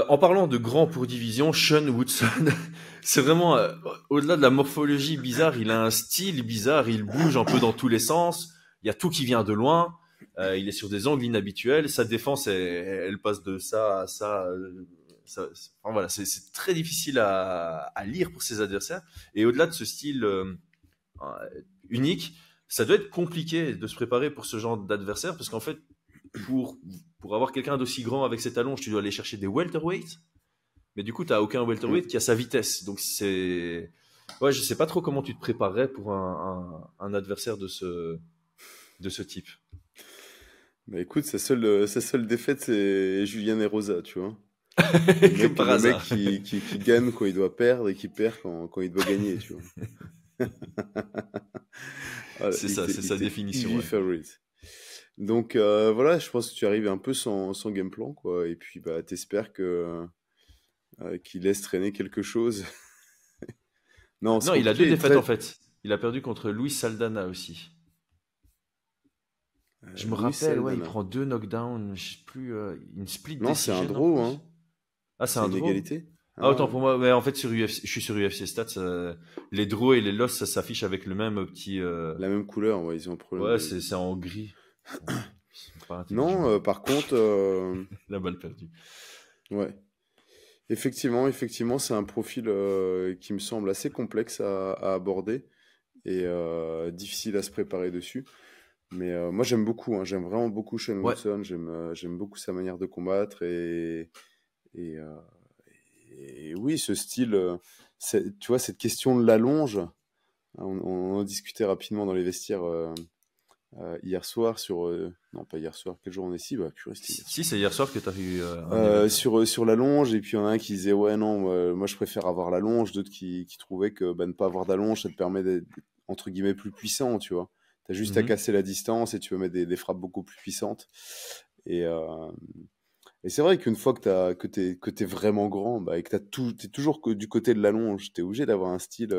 Speaker 1: En parlant de grand pour division, Sean Woodson, c'est vraiment au-delà de la morphologie bizarre, il a un style bizarre, il bouge un peu dans tous les sens, il y a tout qui vient de loin, il est sur des angles inhabituels, sa défense elle passe de ça à ça, enfin, voilà, c'est très difficile à lire pour ses adversaires. Et au-delà de ce style unique, ça doit être compliqué de se préparer pour ce genre d'adversaire parce qu'en fait, pour, pour avoir quelqu'un d'aussi grand avec ses talons, tu dois aller chercher des welterweights. Mais du coup, tu n'as aucun welterweight qui a sa vitesse. Donc, ouais, je sais pas trop comment tu te préparerais pour un adversaire de ce type.
Speaker 7: Bah écoute, sa seule défaite, c'est Julien Erosa, tu vois. Le
Speaker 1: Comme
Speaker 7: mec,
Speaker 1: par
Speaker 7: le mec
Speaker 1: hasard.
Speaker 7: qui gagne quand il doit perdre et qui perd quand il doit gagner, tu vois. Voilà,
Speaker 1: C'est ça, c'est sa définition.
Speaker 7: heavy
Speaker 1: Ouais.
Speaker 7: favorite. Donc voilà, je pense que tu arrives un peu sans game plan, quoi. Et puis bah t'espères qu'il laisse traîner quelque chose. Non, c'est
Speaker 1: Non, il a deux
Speaker 7: compliqué.
Speaker 1: défaites en fait. Il a perdu contre Luis Saldana aussi. Je me
Speaker 7: Louis
Speaker 1: rappelle, ouais, il
Speaker 7: Saldana.
Speaker 1: prend 2 knockdowns, je sais plus, une split
Speaker 7: Non, c'est un
Speaker 1: decision en
Speaker 7: draw,
Speaker 1: plus.
Speaker 7: hein.
Speaker 1: Ah, c'est
Speaker 7: C'est
Speaker 1: un
Speaker 7: une
Speaker 1: draw?
Speaker 7: égalité.
Speaker 1: Ah,
Speaker 7: Ah
Speaker 1: autant
Speaker 7: ouais.
Speaker 1: pour moi. Mais en fait, je suis sur UFC Stats. Les draws et les losses, ça s'affiche avec le même petit.
Speaker 7: La même couleur, ouais, ils ont un problème
Speaker 1: Ouais,
Speaker 7: de.
Speaker 1: c'est en gris. Ils sont pas
Speaker 7: Non,
Speaker 1: intelligents.
Speaker 7: par contre,
Speaker 1: La balle perdue.
Speaker 7: ouais. Effectivement, c'est un profil qui me semble assez complexe à aborder et difficile à se préparer dessus. Mais moi, j'aime beaucoup, hein, j'aime vraiment beaucoup Sean
Speaker 1: Ouais.
Speaker 7: Woodson, j'aime beaucoup sa manière de combattre et, euh, et oui, ce style, tu vois, cette question de l'allonge, hein, on en discutait rapidement dans les vestiaires hier soir non, pas hier soir, quel jour on est ici? Bah, purée, c'était hier
Speaker 1: Si,
Speaker 7: soir.
Speaker 1: c'est hier soir que tu as eu un event.
Speaker 7: Sur la longe, et puis il y en a un qui disait ouais non, moi je préfère avoir la longe, d'autres qui trouvaient que bah, ne pas avoir d'allonge ça te permet d'être entre guillemets plus puissant, tu vois. T'as juste à
Speaker 1: Mhm.
Speaker 7: casser la distance et tu peux mettre des frappes beaucoup plus puissantes. Et, euh, et c'est vrai qu'une fois que t'es vraiment grand, bah, et que t'es toujours que du côté de la longe, t'es obligé d'avoir un style,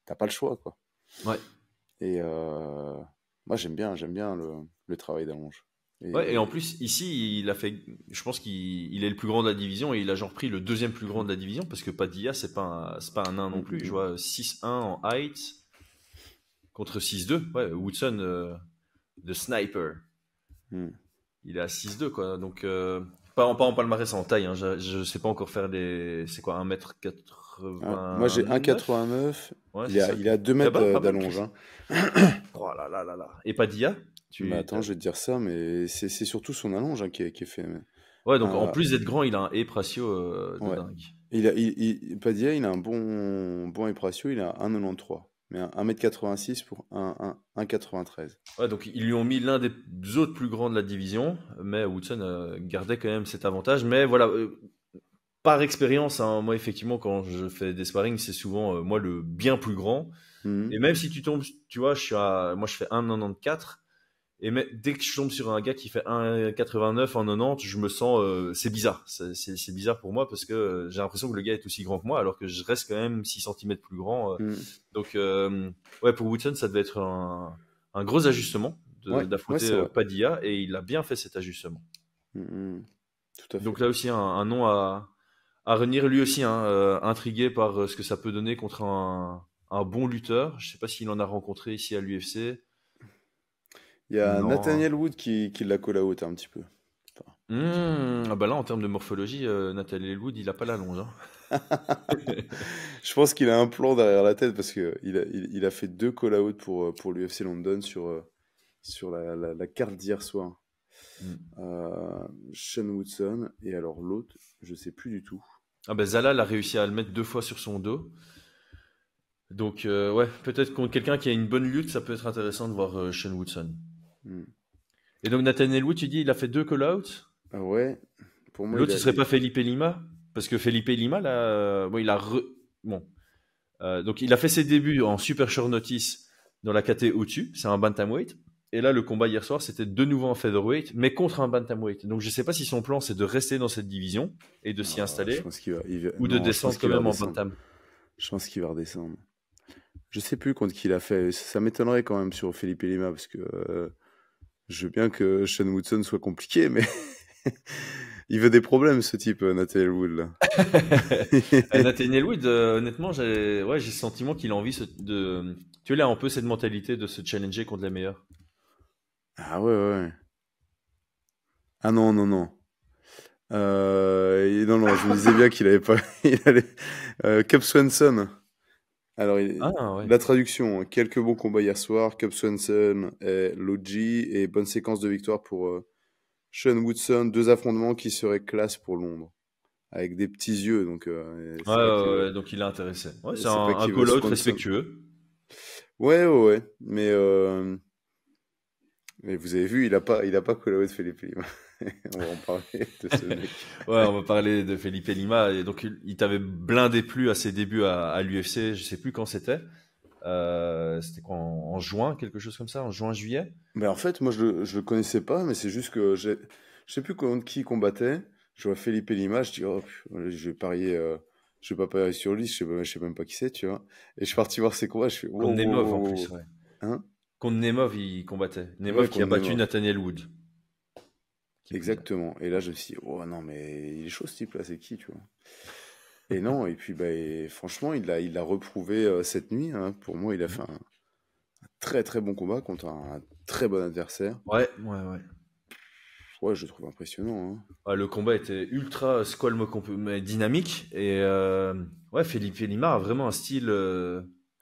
Speaker 7: t'as pas le choix quoi.
Speaker 1: Ouais.
Speaker 7: Et moi j'aime bien le travail d'allonge.
Speaker 1: Ouais, et en plus, ici, je pense qu'il est le plus grand de la division et il a genre pris le deuxième plus grand de la division parce que Padilla, c'est pas un nain non plus. Je vois 6-1 en height contre 6-2. Ouais, Woodson, de sniper.
Speaker 7: Mm.
Speaker 1: Il est à 6-2, quoi. Donc, pas en palmarès en taille. Hein. Je sais pas encore faire les. C'est quoi, 1m80?
Speaker 7: Moi, j'ai 1,89.
Speaker 1: Ouais,
Speaker 7: Il
Speaker 1: c'est ça.
Speaker 7: a 2 mètres
Speaker 1: Pas mal,
Speaker 7: d'allonge.
Speaker 1: Chris.
Speaker 7: Hein.
Speaker 1: Oh là là là là. Et Padilla?
Speaker 7: Mais attends, je vais te dire ça, mais c'est surtout son allonge qui est fait.
Speaker 1: Ouais, donc en
Speaker 7: Euh,
Speaker 1: plus d'être grand, il a un ape ratio de
Speaker 7: ouais.
Speaker 1: dingue.
Speaker 7: Padilla, il a un bon hip ratio, il a 1,93. Mais 1m86 pour 1,93.
Speaker 1: Ouais, donc ils lui ont mis l'un des autres plus grands de la division, mais Woodson gardait quand même cet avantage. Mais voilà, par expérience, hein, moi effectivement, quand je fais des sparring, c'est souvent moi le bien plus grand.
Speaker 7: Mhm.
Speaker 1: Et même si tu tombes, tu vois, moi je fais 1,94. Et dès que je tombe sur un gars qui fait 1,89 en 90, je me sens, c'est bizarre. C'est bizarre pour moi parce que j'ai l'impression que le gars est aussi grand que moi, alors que je reste quand même 6 centimètres plus grand.
Speaker 7: Mhm.
Speaker 1: Donc, ouais, pour Woodson, ça devait être un gros ajustement
Speaker 7: Ouais,
Speaker 1: d'affronter
Speaker 7: c'est vrai.
Speaker 1: Padilla, et il a bien fait cet ajustement.
Speaker 7: Mhm. Tout à fait.
Speaker 1: Donc là aussi, un nom à retenir, lui aussi, hein, intrigué par ce que ça peut donner contre un bon lutteur. Je sais pas s'il en a rencontré ici à l'UFC.
Speaker 7: Il y a
Speaker 1: Non.
Speaker 7: Nathaniel Wood qui l'a call out un petit peu. Enfin,
Speaker 1: Ah bah là, en termes de morphologie, Nathalie Wood, il a pas la longe. Hein.
Speaker 7: je pense qu'il a un plan derrière la tête parce que il a fait 2 call out pour l'UFC London sur la carte d'hier soir. Sean Woodson, et alors l'autre, je sais plus du tout.
Speaker 1: Ah bah Zala a réussi à le mettre 2 fois sur son dos. Donc ouais, peut-être contre quelqu'un qui a une bonne lutte, ça peut être intéressant de voir Sean Woodson.
Speaker 7: Hmm.
Speaker 1: Et donc Nathaniel Wood, tu dis, il a fait 2 call-outs.
Speaker 7: Ah ouais, pour moi,
Speaker 1: L'autre, ce serait pas Felipe Lima? Parce que Felipe Lima, là, bon, bon. Donc il a fait ses débuts en super short notice dans la KT au-dessus, c'est un bantamweight. Et là, le combat hier soir, c'était de nouveau en featherweight, mais contre un bantamweight. Donc je sais pas si son plan, c'est de rester dans cette division et de s'y
Speaker 7: Je
Speaker 1: installer,
Speaker 7: pense qu'il
Speaker 1: ou de
Speaker 7: non, je pense
Speaker 1: descendre quand
Speaker 7: qu'il va
Speaker 1: même en
Speaker 7: redescendre.
Speaker 1: bantam.
Speaker 7: Je pense qu'il va redescendre. Je sais plus contre qui il a fait. Ça m'étonnerait quand même sur Felipe Lima parce que je veux bien que Sean Woodson soit compliqué, mais il veut des problèmes, ce type, Nathaniel Wood, là.
Speaker 1: Nathaniel Wood, honnêtement, j'ai le sentiment qu'il a envie de. Tu vois, il a un peu cette mentalité de se challenger contre les meilleurs.
Speaker 7: Ah ouais. Ah non, non, non. Non, je me disais bien qu'il avait pas. Il allait... Cub Swanson. Alors,
Speaker 1: Ah ouais.
Speaker 7: la traduction, hein. Quelques bons combats hier soir. Cub Swanson et Logie, et bonne séquence de victoire pour Sean Woodson. 2 affrontements qui seraient classe pour Londres. Avec des petits yeux, donc
Speaker 1: Ouais,
Speaker 7: c'est pas
Speaker 1: ouais,
Speaker 7: que
Speaker 1: ouais, donc il est intéressé. Ouais, c'est
Speaker 7: c'est pas
Speaker 1: un
Speaker 7: qu'il veut
Speaker 1: call-out
Speaker 7: Swanson.
Speaker 1: respectueux.
Speaker 7: Ouais. Mais vous avez vu, il a pas call out Felipe Lima. On va en parler de ce mec.
Speaker 1: Ouais, on va parler de Felipe Lima. Et donc, il t'avait blindé plus à ses débuts à l'UFC. Je sais plus quand c'était. C'était quoi, en juin, quelque chose comme ça, en juin-juillet.
Speaker 7: Mais en fait, moi, je le connaissais pas, mais c'est juste que je sais plus contre qui il combattait. Je vois Felipe Lima, je dis, oh, je vais parier, je vais pas parier sur lui, je sais même pas qui c'est, tu vois. Et je suis parti voir ses combats, je fais,
Speaker 1: Contre
Speaker 7: wow,
Speaker 1: Nemov, en
Speaker 7: wow,
Speaker 1: plus,
Speaker 7: wow.
Speaker 1: ouais.
Speaker 7: Hein?
Speaker 1: Contre Nemov, il combattait. Nemov
Speaker 7: Ouais,
Speaker 1: qui a
Speaker 7: contre
Speaker 1: battu
Speaker 7: Nemov.
Speaker 1: Nathaniel Wood.
Speaker 7: Exactement. Et là, je me suis dit, oh non, mais il est chaud ce type-là, c'est qui, tu vois. Et non, et puis, franchement, il l'a reprouvé cette nuit, hein. Pour moi, il a fait un très très bon combat contre un très bon adversaire.
Speaker 1: Ouais.
Speaker 7: Ouais, je le trouve impressionnant, hein.
Speaker 1: Ouais, le combat était ultra squalme, mais dynamique. Et ouais, Felipe Lima a vraiment un style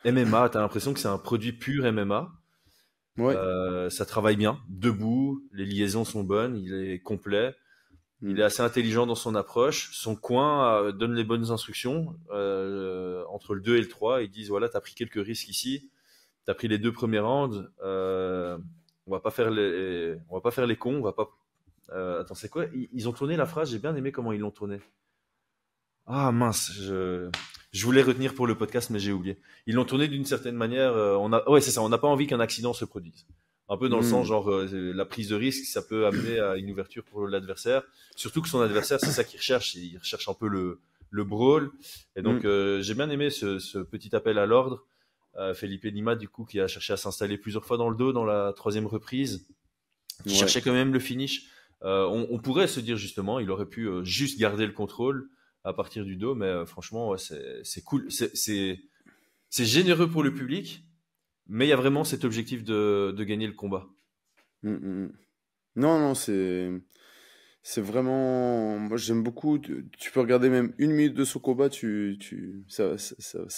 Speaker 1: MMA. T'as l'impression que c'est un produit pur MMA.
Speaker 7: Ouais.
Speaker 1: Ça travaille bien, debout, les liaisons sont bonnes, il est complet, il est
Speaker 7: Mm.
Speaker 1: assez intelligent dans son approche, son coin donne les bonnes instructions entre le 2 et le 3, ils disent voilà, t'as pris quelques risques ici, t'as pris les 2 premiers rounds, on va pas faire les cons, on va pas attends, c'est quoi, ils ont tourné la phrase, j'ai bien aimé comment ils l'ont tourné. Ah mince, je voulais retenir pour le podcast, mais j'ai oublié. Ils l'ont tourné d'une certaine manière. Ouais, c'est ça. On n'a pas envie qu'un accident se produise. Un peu dans le sens,
Speaker 7: Mm.
Speaker 1: genre, la prise de risque, ça peut amener à une ouverture pour l'adversaire. Surtout que son adversaire, c'est ça qu'il recherche. Il recherche un peu le brawl. Et donc, j'ai bien aimé ce petit appel à l'ordre. Felipe Lima, du coup, qui a cherché à s'installer plusieurs fois dans le dos dans la 3e reprise. qui
Speaker 7: Ouais.
Speaker 1: cherchait quand même le finish. On pourrait se dire justement, il aurait pu juste garder le contrôle à partir du dos, mais franchement, ouais, c'est cool. C'est généreux pour le public, mais il y a vraiment cet objectif de gagner le combat.
Speaker 7: Mm, mm, mm. Non, non, c'est vraiment. Moi, j'aime beaucoup. Tu peux regarder même 1 minute de son combat, ça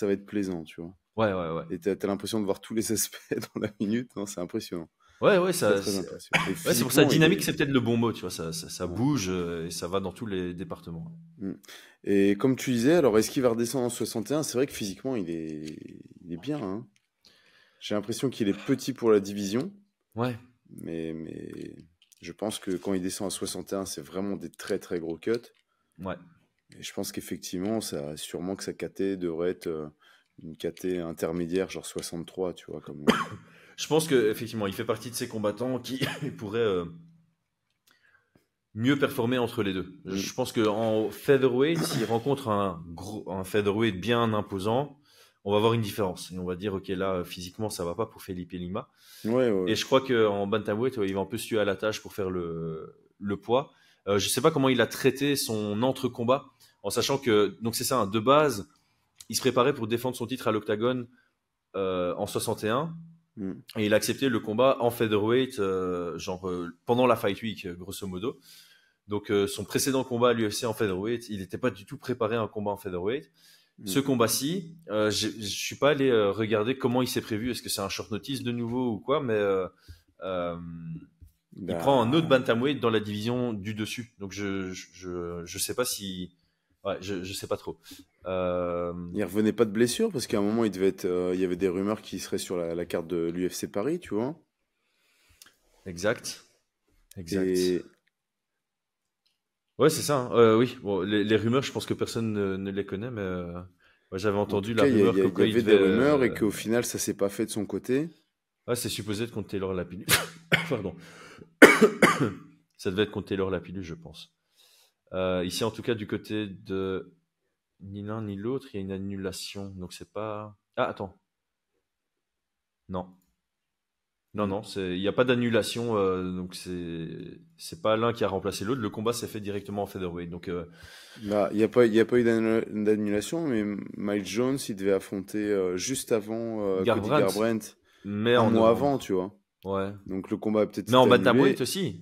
Speaker 7: va être plaisant, tu vois.
Speaker 1: Ouais, ouais, ouais.
Speaker 7: Et t'as l'impression de voir tous les aspects dans la minute. Non, c'est impressionnant.
Speaker 1: Ouais, ouais,
Speaker 7: Très, très impressionnant. Et
Speaker 1: ouais, c'est pour ça,
Speaker 7: physiquement,
Speaker 1: dynamique, c'est peut-être le bon mot, tu vois, ça
Speaker 7: Ouais.
Speaker 1: bouge et ça va dans tous les départements.
Speaker 7: Mm. Et comme tu disais, alors est-ce qu'il va redescendre en 61? C'est vrai que physiquement, il est bien, hein. J'ai l'impression qu'il est petit pour la division,
Speaker 1: Ouais,
Speaker 7: mais je pense que quand il descend à 61, c'est vraiment des très très gros cuts.
Speaker 1: ouais.
Speaker 7: Et je pense qu'effectivement, sûrement que sa KT devrait être une KT intermédiaire, genre 63, tu vois.
Speaker 1: Je pense que effectivement, il fait partie de ces combattants qui pourraient mieux performer entre les deux.
Speaker 7: Mm.
Speaker 1: Je pense qu'en featherweight, s'il rencontre un featherweight bien imposant, on va voir une différence. Et on va dire, ok, là, physiquement, ça va pas pour Felipe Lima.
Speaker 7: Ouais, ouais,
Speaker 1: Et je crois qu'en bantamweight, ouais, il va un peu se tuer à la tâche pour faire le poids. Je sais pas comment il a traité son entre-combat, en sachant que, donc c'est ça, hein, de base, il se préparait pour défendre son titre à l'Octagone en 61.
Speaker 7: Mm.
Speaker 1: Et il a accepté le combat en featherweight, pendant la Fight Week, grosso modo. Donc son précédent combat à l'UFC en featherweight, il n'était pas du tout préparé à un combat en featherweight. Ce combat-ci, je suis pas allé regarder comment il s'est prévu. Est-ce que c'est un short notice de nouveau ou quoi, mais il
Speaker 7: Bah,
Speaker 1: prend un autre bantamweight dans la division du dessus. Donc je sais pas si, ouais, je sais pas trop.
Speaker 7: il revenait pas de blessure parce qu'à un moment, il y avait des rumeurs qu'il serait sur la carte de l'UFC Paris, tu vois.
Speaker 1: Exact.
Speaker 7: Et
Speaker 1: Ouais, c'est ça, hein. Oui, bon, les rumeurs, je pense que personne ne les connaît, mais moi, j'avais
Speaker 7: en
Speaker 1: entendu
Speaker 7: tout
Speaker 1: la
Speaker 7: cas,
Speaker 1: rumeur comme
Speaker 7: il y
Speaker 1: quoi il
Speaker 7: avait des
Speaker 1: devait.
Speaker 7: rumeurs et qu'au final, ça s'est pas fait de son côté.
Speaker 1: Ouais, c'est supposé être contre Taylor Lapillus. Pardon. Ça devait être contre Taylor Lapillus, je pense. Ici, en tout cas, du côté de ni l'un ni l'autre, il y a une annulation. Donc, c'est pas. Ah, attends. Non. Non, non, il n'y a pas d'annulation. Donc, c'est pas l'un qui a remplacé l'autre. Le combat s'est fait directement en featherweight. Donc,
Speaker 7: Là, il y a pas eu d'annulation, mais Mike Jones, il devait affronter juste avant Cody
Speaker 1: Garbrandt,
Speaker 7: Garbrandt,
Speaker 1: mais
Speaker 7: un
Speaker 1: en
Speaker 7: mois
Speaker 1: novembre.
Speaker 7: avant, tu vois.
Speaker 1: Ouais.
Speaker 7: Donc le combat a peut-être
Speaker 1: Mais en
Speaker 7: été annulé.
Speaker 1: bantamweight aussi.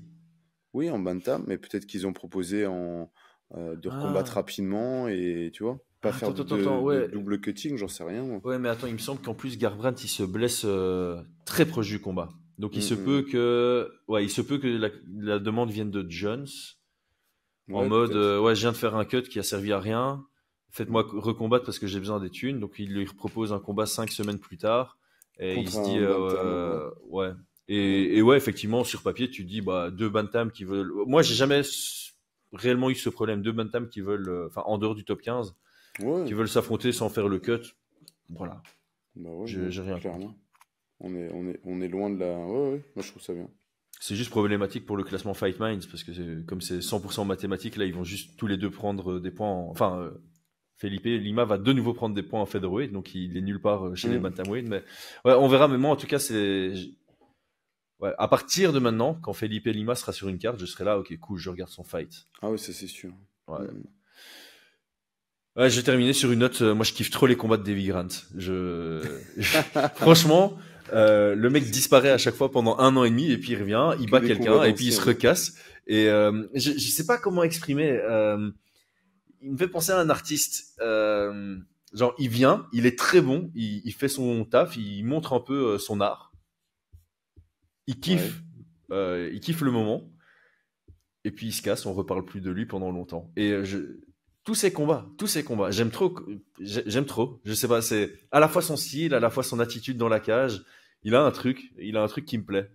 Speaker 7: Oui, en bantam, mais peut-être qu'ils ont proposé de recombattre
Speaker 1: Ah.
Speaker 7: rapidement et tu vois, pas faire
Speaker 1: Attends,
Speaker 7: de
Speaker 1: ouais.
Speaker 7: double cutting, j'en sais rien, moi.
Speaker 1: Ouais, mais attends, il me semble qu'en plus, Garbrandt, il se blesse très proche du combat. Donc, il se
Speaker 7: Mm,
Speaker 1: peut que, ouais, il se peut que la demande vienne de Jones en
Speaker 7: Ouais,
Speaker 1: mode,
Speaker 7: peut-être.
Speaker 1: ouais, je viens de faire un cut qui a servi à rien. Faites-moi recombattre parce que j'ai besoin des thunes. Donc, il lui propose un combat 5 semaines plus tard. Et il
Speaker 7: Contre
Speaker 1: se dit,
Speaker 7: un bantam,
Speaker 1: ouais.
Speaker 7: ouais.
Speaker 1: Et ouais, effectivement, sur papier, tu te dis, bah, deux bantams qui veulent. Moi, j'ai jamais réellement eu ce problème. Deux bantams qui veulent, enfin, en dehors du top 15,
Speaker 7: Ouais,
Speaker 1: qui veulent s'affronter sans faire le cut. Voilà.
Speaker 7: bah ouais,
Speaker 1: J'ai
Speaker 7: ouais,
Speaker 1: j'ai rien contre.
Speaker 7: clairement. On est loin de la. Ouais, ouais, moi je trouve ça bien.
Speaker 1: C'est juste problématique pour le classement Fight Minds parce que comme c'est 100% mathématique, là ils vont juste tous les deux prendre des points. Enfin, Felipe Lima va de nouveau prendre des points en featherweight, donc il est nulle part chez les bantamweight. Mais ouais, on verra. Mais moi, en tout cas, ouais, à partir de maintenant, quand Felipe Lima sera sur une carte, je serai là. Ok, cool, je regarde son fight.
Speaker 7: Ah ouais, ça c'est sûr.
Speaker 1: Ouais.
Speaker 7: Mm.
Speaker 1: Ouais, je vais terminer sur une note. Moi, je kiffe trop les combats de Davy Grant. Franchement, le mec disparaît à chaque fois pendant 1 an et demi et puis il revient, il
Speaker 7: Que
Speaker 1: bat
Speaker 7: des
Speaker 1: quelqu'un
Speaker 7: combats
Speaker 1: et puis il se
Speaker 7: d'anciens, ouais.
Speaker 1: recasse. Et je sais pas comment exprimer. Il me fait penser à un artiste. Genre, il vient, il est très bon, il fait son taf, il montre un peu son art. Il kiffe le moment. Et puis il se casse, on reparle plus de lui pendant longtemps. Et tous ces combats, j'aime trop, je sais pas, c'est à la fois son style, à la fois son attitude dans la cage, il a un truc qui me plaît.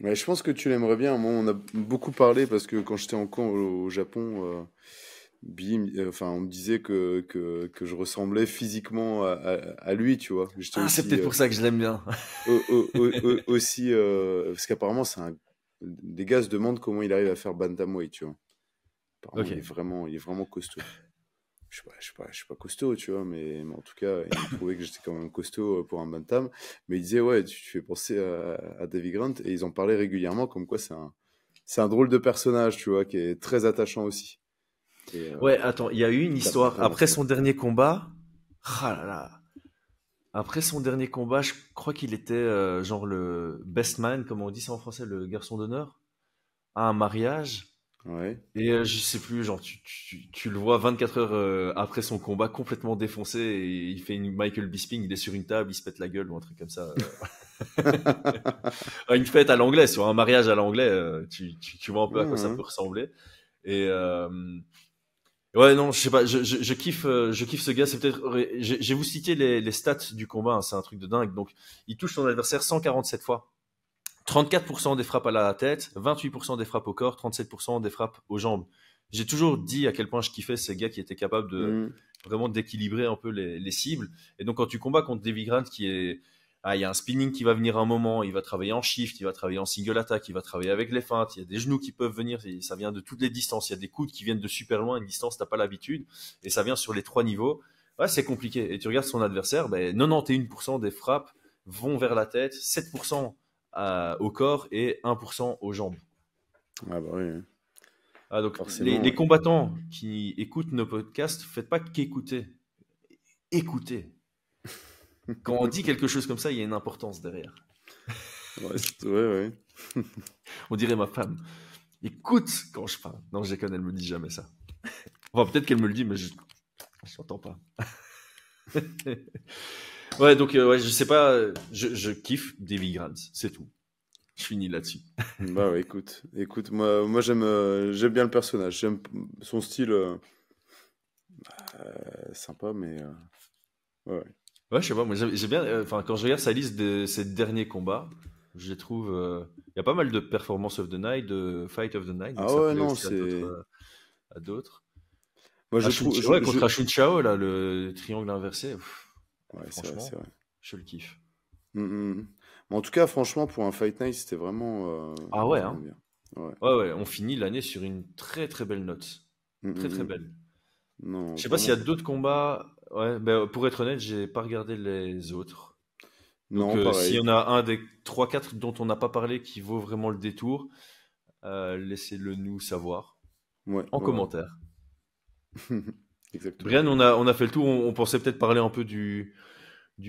Speaker 7: Ouais, je pense que tu l'aimerais bien. Moi, on a beaucoup parlé parce que quand j'étais en camp au Japon, enfin, on me disait que je ressemblais physiquement à lui, tu vois. J'étais
Speaker 1: Ah, c'est
Speaker 7: aussi,
Speaker 1: peut-être pour ça que je l'aime bien.
Speaker 7: aussi parce qu'apparemment, des gars se demandent comment il arrive à faire bantamweight, tu vois. Apparemment,
Speaker 1: Ok.
Speaker 7: il est vraiment costaud. je suis pas costaud, tu vois, mais en tout cas, il trouvait que j'étais quand même costaud pour un bantam. Mais il disait, ouais, tu fais penser à Davy Grant, et ils en parlaient régulièrement, comme quoi c'est un drôle de personnage, tu vois, qui est très attachant aussi. Et,
Speaker 1: Ouais, attends, il y a eu une
Speaker 7: t'as
Speaker 1: histoire.
Speaker 7: vraiment
Speaker 1: Après
Speaker 7: fait.
Speaker 1: son dernier combat, ah là là. Après son dernier combat, je crois qu'il était genre le best man, comme on dit ça en français, le garçon d'honneur, à un mariage.
Speaker 7: Ouais.
Speaker 1: Et je sais plus, genre tu le vois 24 heures après son combat complètement défoncé et il fait une Michael Bisping, il est sur une table, il se pète la gueule ou un truc comme ça. Une fête à l'anglais, sur un mariage à l'anglais, tu vois un peu à quoi ça peut
Speaker 7: Mhm.
Speaker 1: ressembler. Et ouais, non, je sais pas, je kiffe ce gars. C'est peut-être, je vais vous citer les stats du combat, hein, c'est un truc de dingue. Donc, il touche son adversaire 147 fois. 34% des frappes à la tête, 28% des frappes au corps, 37% des frappes aux jambes. J'ai toujours dit à quel point je kiffais ces gars qui étaient capables de
Speaker 7: Mhm.
Speaker 1: vraiment d'équilibrer un peu les cibles. Et donc, quand tu combats contre Davy Grant, il y a un spinning qui va venir un moment, il va travailler en shift, il va travailler en single attack, il va travailler avec les feintes, il y a des genoux qui peuvent venir, et ça vient de toutes les distances, il y a des coudes qui viennent de super loin, une distance, t'as pas l'habitude, et ça vient sur les 3 niveaux. Ouais, c'est compliqué. Et tu regardes son adversaire, ben, 91% des frappes vont vers la tête, 7% au corps et 1% aux jambes.
Speaker 7: Ah bah oui,
Speaker 1: Ah, donc,
Speaker 7: forcément,
Speaker 1: les
Speaker 7: ouais.
Speaker 1: combattants qui écoutent nos podcasts, faites pas qu'écouter. Écoutez. Quand on dit quelque chose comme ça, il y a une importance derrière.
Speaker 7: Ouais, ouais, ouais.
Speaker 1: On dirait ma femme. Écoute quand je parle. Non, je déconne, elle me dit jamais ça. Enfin, peut-être qu'elle me le dit, mais je n'entends pas. Ouais, donc, ouais, je sais pas, je kiffe Davy Grant, c'est tout. Je finis là-dessus.
Speaker 7: Bah ouais, écoute, moi j'aime bien le personnage, j'aime son style sympa, mais ouais. Ouais.
Speaker 1: Ouais, je sais pas, moi j'ai bien, enfin, quand je regarde sa liste de ses derniers combats, je les trouve, il y a pas mal de performances of the night, de fight of the night, donc
Speaker 7: Ah
Speaker 1: ça
Speaker 7: ouais,
Speaker 1: plaît
Speaker 7: non,
Speaker 1: aussi
Speaker 7: c'est.
Speaker 1: à d'autres.
Speaker 7: Moi je trouve.
Speaker 1: Ouais, contre Ashun Chao, là, le triangle inversé,
Speaker 7: Ouais, c'est vrai, c'est
Speaker 1: franchement,
Speaker 7: vrai.
Speaker 1: je le kiffe.
Speaker 7: Mais en tout cas, franchement, pour un Fight Night, c'était
Speaker 1: Ah ouais,
Speaker 7: vraiment
Speaker 1: hein.
Speaker 7: bien. Ouais.
Speaker 1: Ouais, ouais, on finit l'année sur une très très belle note.
Speaker 7: Mm,
Speaker 1: Très très
Speaker 7: mm, mm.
Speaker 1: belle.
Speaker 7: Non,
Speaker 1: Je sais pas s'il y
Speaker 7: vraiment.
Speaker 1: a d'autres combats. Ouais, ben, pour être honnête, j'ai pas regardé les autres. Donc,
Speaker 7: Non,
Speaker 1: s'il y
Speaker 7: pareil.
Speaker 1: en a un des 3-4 dont on n'a pas parlé qui vaut vraiment le détour, laissez-le nous savoir
Speaker 7: Ouais,
Speaker 1: en
Speaker 7: ouais,
Speaker 1: commentaire.
Speaker 7: ouais. Exactement.
Speaker 1: Brian, on a fait le tour. On pensait peut-être parler un peu du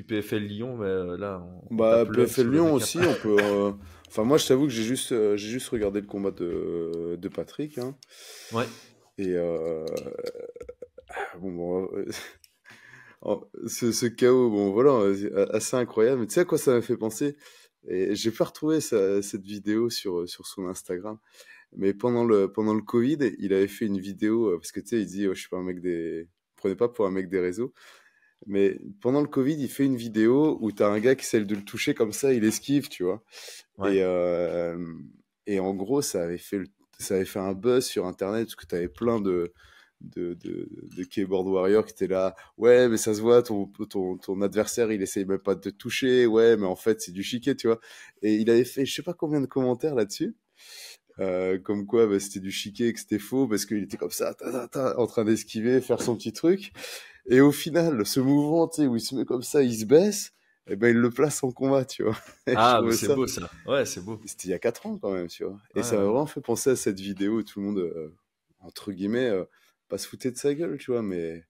Speaker 1: PFL Lyon, mais là, on
Speaker 7: Bah,
Speaker 1: tape l'heure
Speaker 7: PFL
Speaker 1: sur le
Speaker 7: Lyon
Speaker 1: récap.
Speaker 7: aussi, on peut. Enfin, moi, je t'avoue que j'ai juste regardé le combat de Patrick, hein.
Speaker 1: Ouais.
Speaker 7: Et bon, ce chaos, bon, voilà, c'est assez incroyable. Mais tu sais à quoi ça m'a fait penser? Et j'ai pas retrouvé cette vidéo sur son Instagram. Mais pendant le Covid, il avait fait une vidéo, parce que tu sais, il dit, oh, je suis pas un mec des. Prenez pas pour un mec des réseaux. Mais pendant le Covid, il fait une vidéo où t'as un gars qui essaie de le toucher comme ça, il esquive, tu vois.
Speaker 1: Ouais.
Speaker 7: Et, et en gros, ça avait fait un buzz sur Internet parce que t'avais plein de keyboard warriors qui étaient là. Ouais, mais ça se voit, ton adversaire, il essaye même pas de te toucher. Ouais, mais en fait, c'est du chiquet, tu vois. Et il avait fait, je sais pas combien de commentaires là-dessus. Comme quoi bah, c'était du chiquet et que c'était faux parce qu'il était comme ça en train d'esquiver, faire son petit truc et au final ce mouvement tu sais où il se met comme ça, il se baisse et ben il le place en combat, tu vois. Et je
Speaker 1: Ah, mais
Speaker 7: trouvais
Speaker 1: c'est
Speaker 7: ça,
Speaker 1: beau ça. Ouais, c'est beau.
Speaker 7: c'était il y a 4 ans quand même, tu vois, et
Speaker 1: Ouais,
Speaker 7: ça m'a
Speaker 1: ouais.
Speaker 7: vraiment fait penser à cette vidéo où tout le monde entre guillemets pas se foutait de sa gueule, tu vois, mais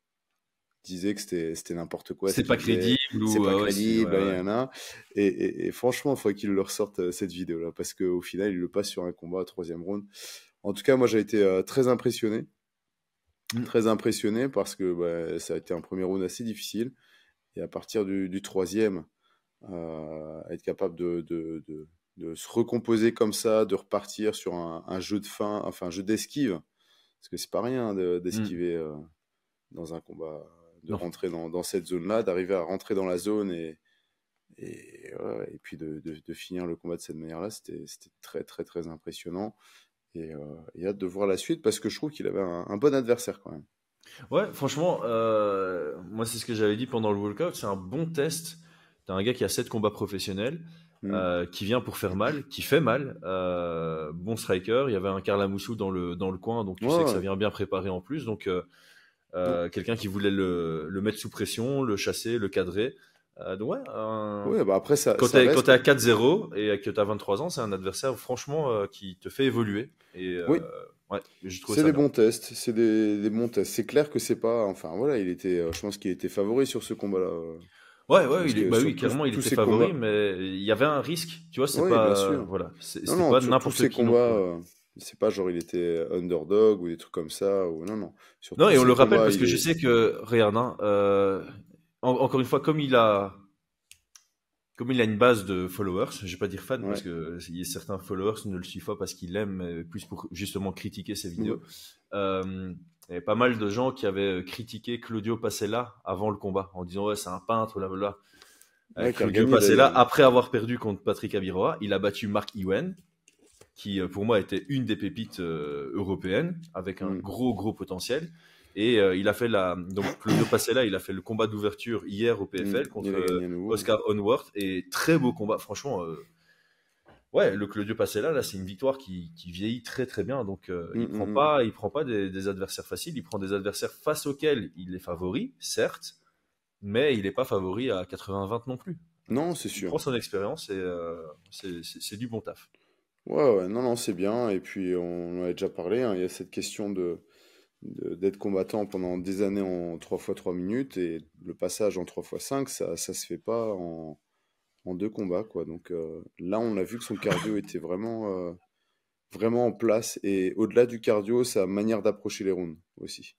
Speaker 7: disait que c'était n'importe quoi ce
Speaker 1: C'est pas
Speaker 7: qu'il faisait,
Speaker 1: crédible
Speaker 7: c'est pas
Speaker 1: ouais, c'est ouais,
Speaker 7: crédible,
Speaker 1: ouais.
Speaker 7: et franchement, il faut qu'il leur sorte cette vidéo-là, parce qu'au final, il le passe sur un combat à troisième round. En tout cas, moi, j'ai été
Speaker 1: Mm.
Speaker 7: très impressionné, parce que bah, ça a été un premier round assez difficile, et à partir du troisième, être capable de se recomposer comme ça, de repartir sur un jeu de fin, enfin un jeu d'esquive, parce que c'est pas rien
Speaker 1: Mm.
Speaker 7: d'esquiver dans un combat, de
Speaker 1: Non.
Speaker 7: rentrer dans cette zone-là, d'arriver à rentrer dans la zone et puis de finir le combat de cette manière-là, c'était très très très impressionnant. Et hâte de voir la suite parce que je trouve qu'il avait un bon adversaire quand même.
Speaker 1: Ouais, franchement, moi c'est ce que j'avais dit pendant le walkout, c'est un bon test. T'as un gars qui a 7 combats professionnels,
Speaker 7: Mm.
Speaker 1: qui vient pour faire mal, qui fait mal, bon striker. Il y avait un Karl Amoussou dans le coin, donc tu sais que ça
Speaker 7: Ouais,
Speaker 1: vient bien préparé en plus. Donc quelqu'un qui voulait le mettre sous pression, le chasser, le cadrer. Donc ouais,
Speaker 7: Ouais, bah après,
Speaker 1: quand
Speaker 7: ça
Speaker 1: tu
Speaker 7: reste.
Speaker 1: es à 4-0 et que tu as 23 ans, c'est un adversaire franchement qui te fait évoluer. Et
Speaker 7: Oui,
Speaker 1: ouais, j'ai trouvé
Speaker 7: c'est
Speaker 1: ça
Speaker 7: des
Speaker 1: bien.
Speaker 7: bons tests. C'est des bons tests. C'est clair que c'est pas. Enfin, voilà, je pense qu'il était favori sur ce combat-là.
Speaker 1: Ouais,
Speaker 7: Parce que
Speaker 1: bah oui,
Speaker 7: sur
Speaker 1: clairement, il
Speaker 7: tous
Speaker 1: était
Speaker 7: ces
Speaker 1: favori,
Speaker 7: combats.
Speaker 1: mais il y avait un risque. Tu vois, c'est
Speaker 7: Oui, bien
Speaker 1: pas,
Speaker 7: sûr.
Speaker 1: voilà,
Speaker 7: Non,
Speaker 1: c'était
Speaker 7: non,
Speaker 1: pas
Speaker 7: sur tous
Speaker 1: n'importe
Speaker 7: ces
Speaker 1: qui non
Speaker 7: combats,
Speaker 1: plus. Ouais.
Speaker 7: c'est pas genre il était underdog ou des trucs comme ça. Ou... Non, non. Sur
Speaker 1: Non,
Speaker 7: tous
Speaker 1: et on
Speaker 7: ces
Speaker 1: le rappelle
Speaker 7: combats,
Speaker 1: parce
Speaker 7: il
Speaker 1: que je
Speaker 7: est.
Speaker 1: sais que, regarde, hein, encore une fois, comme il a une base de followers, je vais pas dire fans parce
Speaker 7: Ouais.
Speaker 1: que certains followers ne le suivent pas parce qu'ils l'aiment, mais plus pour justement critiquer ses
Speaker 7: Ouais.
Speaker 1: vidéos. Il y avait pas mal de gens qui avaient critiqué Claudio Passella avant le combat en disant ouais c'est un peintre, blablabla.
Speaker 7: Ouais, qui a
Speaker 1: Claudio
Speaker 7: regagné
Speaker 1: Passella,
Speaker 7: d'ailleurs.
Speaker 1: après avoir perdu contre Patrick Abiroa, il a battu Mark Ewen, qui pour moi était une des pépites européennes avec un
Speaker 7: Mm.
Speaker 1: gros potentiel. Et il a fait donc Claudio Passella, il a fait le combat d'ouverture hier au PFL
Speaker 7: Il
Speaker 1: contre
Speaker 7: a gagné à nouveau.
Speaker 1: Oscar Onworth et très beau combat, franchement. Ouais, le Claudio Passella là, c'est une victoire qui vieillit très bien. Donc
Speaker 7: Mm, mm, mm.
Speaker 1: il prend pas des adversaires faciles, il prend des adversaires face auxquels il est favori, certes, mais il n'est pas favori à 80-20 non plus.
Speaker 7: Non, c'est
Speaker 1: Il
Speaker 7: sûr.
Speaker 1: prend son expérience et c'est du bon taf.
Speaker 7: Ouais, ouais, non, non, c'est bien. Et puis, on en a déjà parlé, hein, il y a cette question d'être combattant pendant des années en 3 fois 3 minutes. Et le passage en 3 fois 5 ça se fait pas en 2 combats, quoi. Donc là, on a vu que son cardio était vraiment en place. Et au-delà du cardio, sa manière d'approcher les rounds aussi.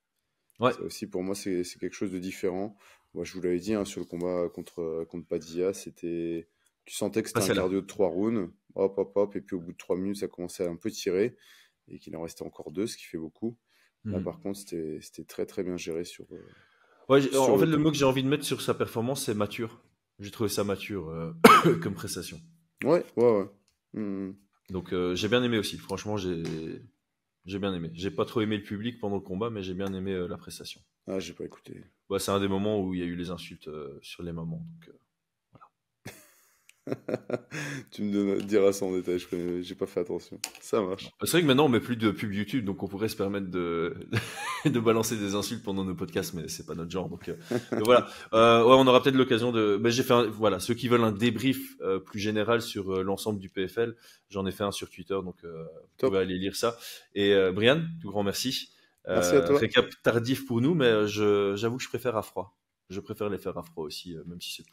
Speaker 1: Ouais,
Speaker 7: Ça aussi, pour moi, c'est quelque chose de différent. Moi, je vous l'avais dit, hein, sur le combat contre Padilla, tu sentais que c'était
Speaker 1: pas
Speaker 7: un
Speaker 1: celle-là.
Speaker 7: cardio de 3 rounds, hop, hop, hop, et puis au bout de 3 minutes, ça commençait à un peu tirer, et qu'il en restait encore 2, ce qui fait beaucoup. Là,
Speaker 1: Mhm.
Speaker 7: par contre, c'était très, très bien géré
Speaker 1: Ouais,
Speaker 7: sur
Speaker 1: en fait,
Speaker 7: le
Speaker 1: le
Speaker 7: temps.
Speaker 1: mot que j'ai envie de mettre sur sa performance, c'est mature. J'ai trouvé ça mature comme prestation.
Speaker 7: Ouais, ouais, ouais. Mhm.
Speaker 1: Donc j'ai bien aimé aussi. Franchement, j'ai bien aimé. J'ai pas trop aimé le public pendant le combat, mais j'ai bien aimé la prestation.
Speaker 7: Ah, j'ai pas écouté.
Speaker 1: Ouais, c'est un des moments où il y a eu les insultes sur les moments. Donc,
Speaker 7: Tu me diras ça en détail, j'ai pas fait attention. Ça marche.
Speaker 1: c'est vrai que maintenant on met plus de pub YouTube, donc on pourrait se permettre de balancer des insultes pendant nos podcasts, mais c'est pas notre genre. Donc voilà. Ouais, on aura peut-être l'occasion de. Ben, voilà, ceux qui veulent un débrief plus général sur l'ensemble du PFL, j'en ai fait un sur Twitter, donc vous
Speaker 7: Top.
Speaker 1: pouvez aller lire ça. Et Brian, tout grand merci.
Speaker 7: Merci à toi.
Speaker 1: Récap tardif pour nous, mais j'avoue que je préfère à froid. Je préfère les faire à froid aussi, même si c'est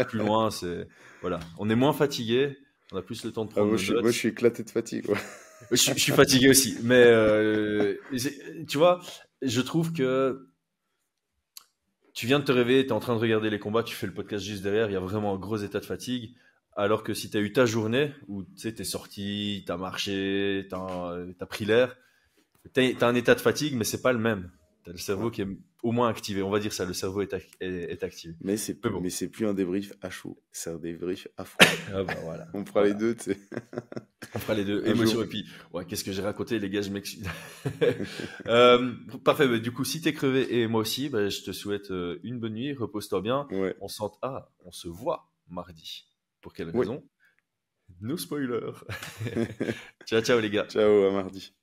Speaker 1: plus loin. Voilà, on est moins fatigué, on a plus le temps de
Speaker 7: Ah,
Speaker 1: prendre nos
Speaker 7: moi,
Speaker 1: notes.
Speaker 7: je suis éclaté de fatigue, quoi.
Speaker 1: Je suis fatigué aussi, mais tu vois, je trouve que tu viens de te réveiller, tu es en train de regarder les combats, tu fais le podcast juste derrière, il y a vraiment un gros état de fatigue. Alors que si tu as eu ta journée où tu sais, tu es sorti, tu as marché, tu as pris l'air, tu as un état de fatigue, mais c'est pas le même. Tu as le cerveau
Speaker 7: Ouais.
Speaker 1: qui est au moins activé, on va dire ça, le cerveau est activé.
Speaker 7: Mais c'est
Speaker 1: Mais bon,
Speaker 7: mais c'est plus un débrief à chaud, c'est un débrief à froid.
Speaker 1: ah bah voilà.
Speaker 7: On fera les
Speaker 1: Voilà.
Speaker 7: deux, tu sais.
Speaker 1: On fera les deux,
Speaker 7: Un
Speaker 1: émotion
Speaker 7: jour.
Speaker 1: et puis, ouais, qu'est-ce que j'ai raconté, les gars, je m'excuse. Parfait, bah, du coup, si t'es crevé et moi aussi, bah, je te souhaite une bonne nuit, repose-toi bien.
Speaker 7: Ouais.
Speaker 1: On se voit mardi. Pour quelle
Speaker 7: Oui.
Speaker 1: raison? No spoiler. Ciao, ciao les gars.
Speaker 7: Ciao, à mardi.